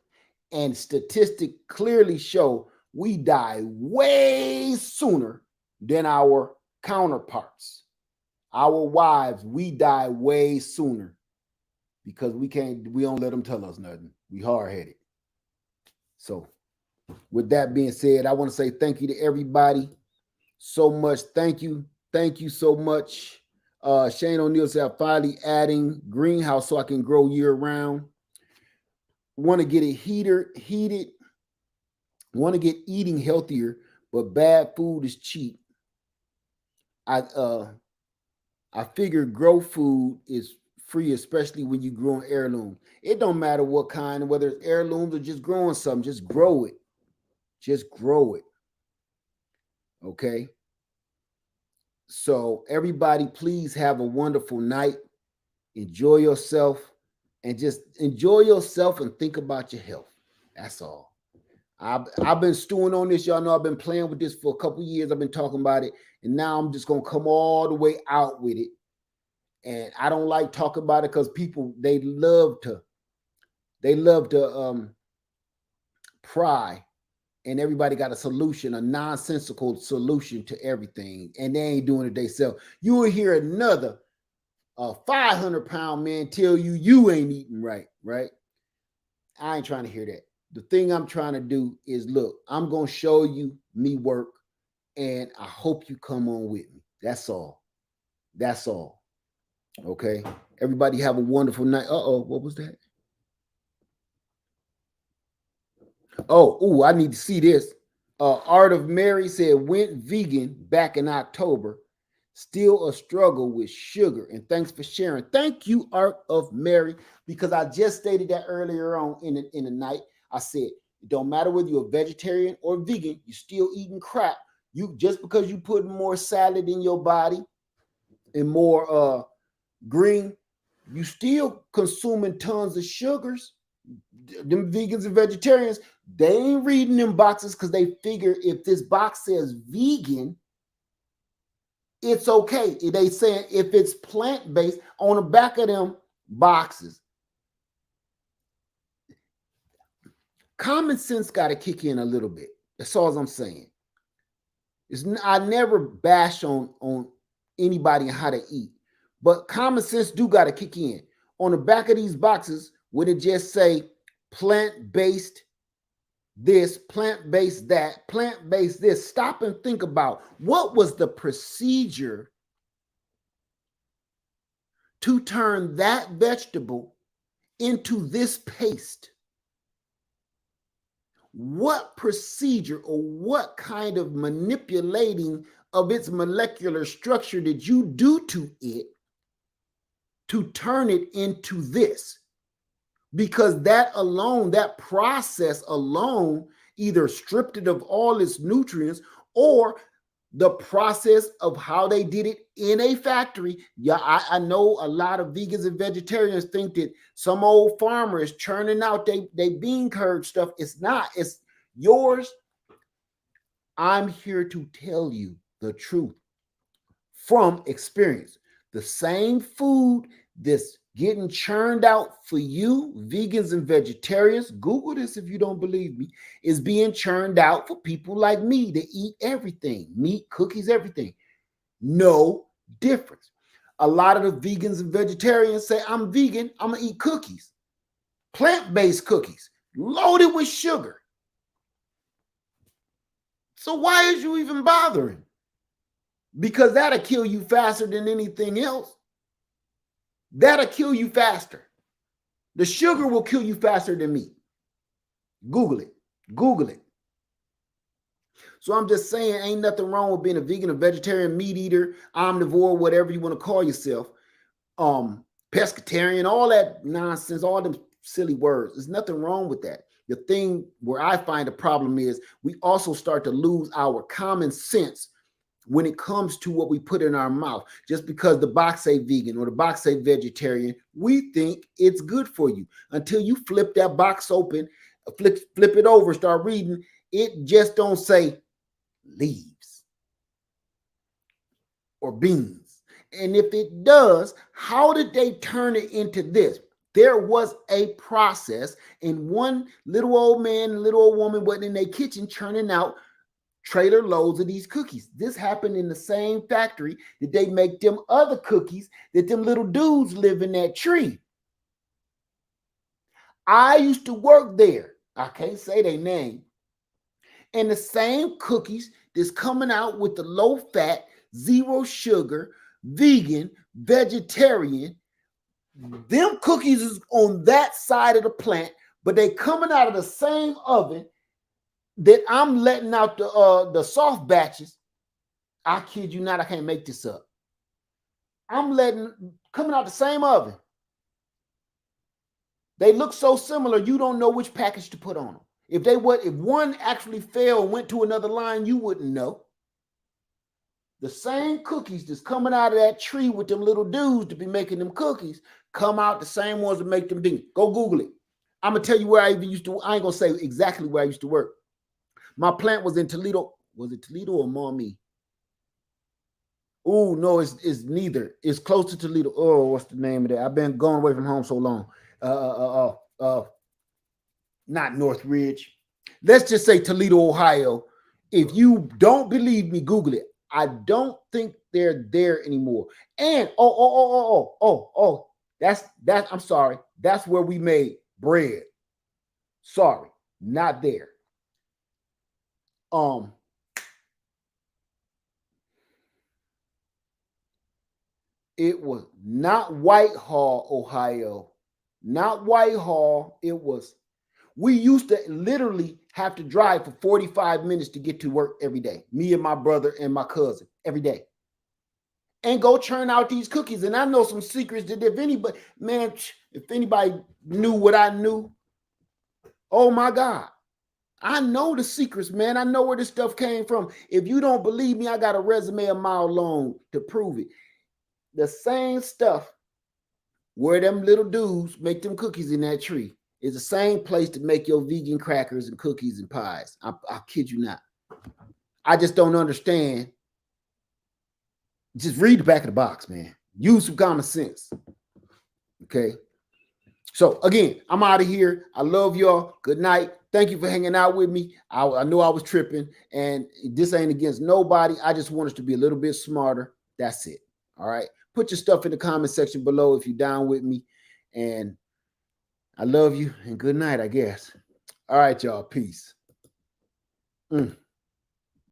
And statistics clearly show we die way sooner than our counterparts. Our wives, we die way sooner because we don't let them tell us nothing. We hard-headed. So with that being said, I want to say thank you to everybody so much. Thank you. Thank you so much. Shane O'Neill said, I'm finally adding greenhouse so I can grow year round. Want to get it heated. Want to get eating healthier, but bad food is cheap. I figure grow food is free, especially when you grow an heirloom. It don't matter what kind, whether it's heirlooms or just growing something, just grow it. Just grow it. Okay. So everybody, please have a wonderful night. Enjoy yourself and just enjoy yourself and think about your health. That's all. I've been stewing on this. Y'all know I've been playing with this for a couple years. I've been talking about it. And now I'm just going to come all the way out with it. And I don't like talking about it because people, they love to pry. And everybody got a solution, a nonsensical solution to everything. And they ain't doing it themselves. You will hear another 500-pound man tell you ain't eating right, right? I ain't trying to hear that. The thing I'm trying to do is, look, I'm going to show you me work, and I hope you come on with me. That's all. That's all. Okay? Everybody have a wonderful night. What was that? I need to see this. Art of Mary said, went vegan back in October. Still a struggle with sugar. And thanks for sharing. Thank you, Art of Mary, because I just stated that earlier on in the night. I said, it don't matter whether you're a vegetarian or vegan, you're still eating crap. You just because you put more salad in your body and more green, you still consuming tons of sugars. Them vegans and vegetarians, they ain't reading them boxes because they figure if this box says vegan, it's okay. They saying if it's plant-based on the back of them boxes. Common sense got to kick in a little bit. That's all I'm saying. I never bash on anybody and how to eat, but common sense do got to kick in. On the back of these boxes, would it just say plant-based this, plant-based that, plant-based this? Stop and think about what was the procedure to turn that vegetable into this paste? What procedure or what kind of manipulating of its molecular structure did you do to it to turn it into this? Because that alone, that process alone, either stripped it of all its nutrients or the process of how they did it in a factory. Yeah, I know a lot of vegans and vegetarians think that some old farmer is churning out they bean curd stuff. It's not. It's yours. I'm here to tell you the truth from experience. The same food that's getting churned out for you, vegans and vegetarians, Google this if you don't believe me, is being churned out for people like me that eat everything, meat, cookies, everything. No difference. A lot of the vegans and vegetarians say, I'm vegan, I'm going to eat cookies, plant-based cookies, loaded with sugar. So why is you even bothering? Because that'll kill you faster than anything else. That'll kill you faster. The sugar will kill you faster than meat. Google it. Google it. So I'm just saying, ain't nothing wrong with being a vegan, a vegetarian, meat eater, omnivore, whatever you want to call yourself. Pescatarian, all that nonsense, all them silly words. There's nothing wrong with that. The thing where I find the problem is we also start to lose our common sense when it comes to what we put in our mouth. Just because the box say vegan or the box say vegetarian, we think it's good for you until you flip that box open, flip it over, start reading. It just don't say leaves or beans. And if it does, how did they turn it into this? There was a process, and one little old man, little old woman wasn't in their kitchen churning out trailer loads of these cookies. This happened in the same factory that they make them other cookies that them little dudes live in that tree. I used to work there. I can't say their name. And the same cookies that's coming out with the low fat, zero sugar, vegan, vegetarian, them cookies is on that side of the plant, but they coming out of the same oven that I'm letting out the soft batches. I kid you not, I can't make this up. I'm letting coming out the same oven. They look so similar, you don't know which package to put on them. If one actually fell and went to another line, you wouldn't know. The same cookies that's coming out of that tree with them little dudes to be making them cookies come out the same ones that make them vegan. Go Google it. I'm gonna tell you where I even used to. I ain't gonna say exactly where I used to work. My plant was in Toledo. Was it Toledo or Maumee? Oh no, it's neither. It's close to Toledo. Oh, what's the name of that? I've been going away from home so long. Not Northridge. Let's just say Toledo, Ohio. If you don't believe me, Google it. I don't think they're there anymore. And that's I'm sorry. That's where we made bread. Sorry, not there. It was not Whitehall, Ohio. Not Whitehall. It was, we used to literally have to drive for 45 minutes to get to work every day. Me and my brother and my cousin every day. And go churn out these cookies. And I know some secrets that if anybody knew what I knew, oh my God. I know the secrets, man. I know where this stuff came from. If you don't believe me, I got a resume a mile long to prove it. The same stuff where them little dudes make them cookies in that tree is the same place to make your vegan crackers and cookies and pies. I kid you not. I just don't understand. Just read the back of the box, man. Use some common sense. Okay. So again, I'm out of here. I love y'all. Good night. Thank you for hanging out with me. I know I was tripping, and this ain't against nobody. I just want us to be a little bit smarter. That's it. All right. Put your stuff in the comment section below if you're down with me. And I love you and good night, I guess. All right, y'all. Peace.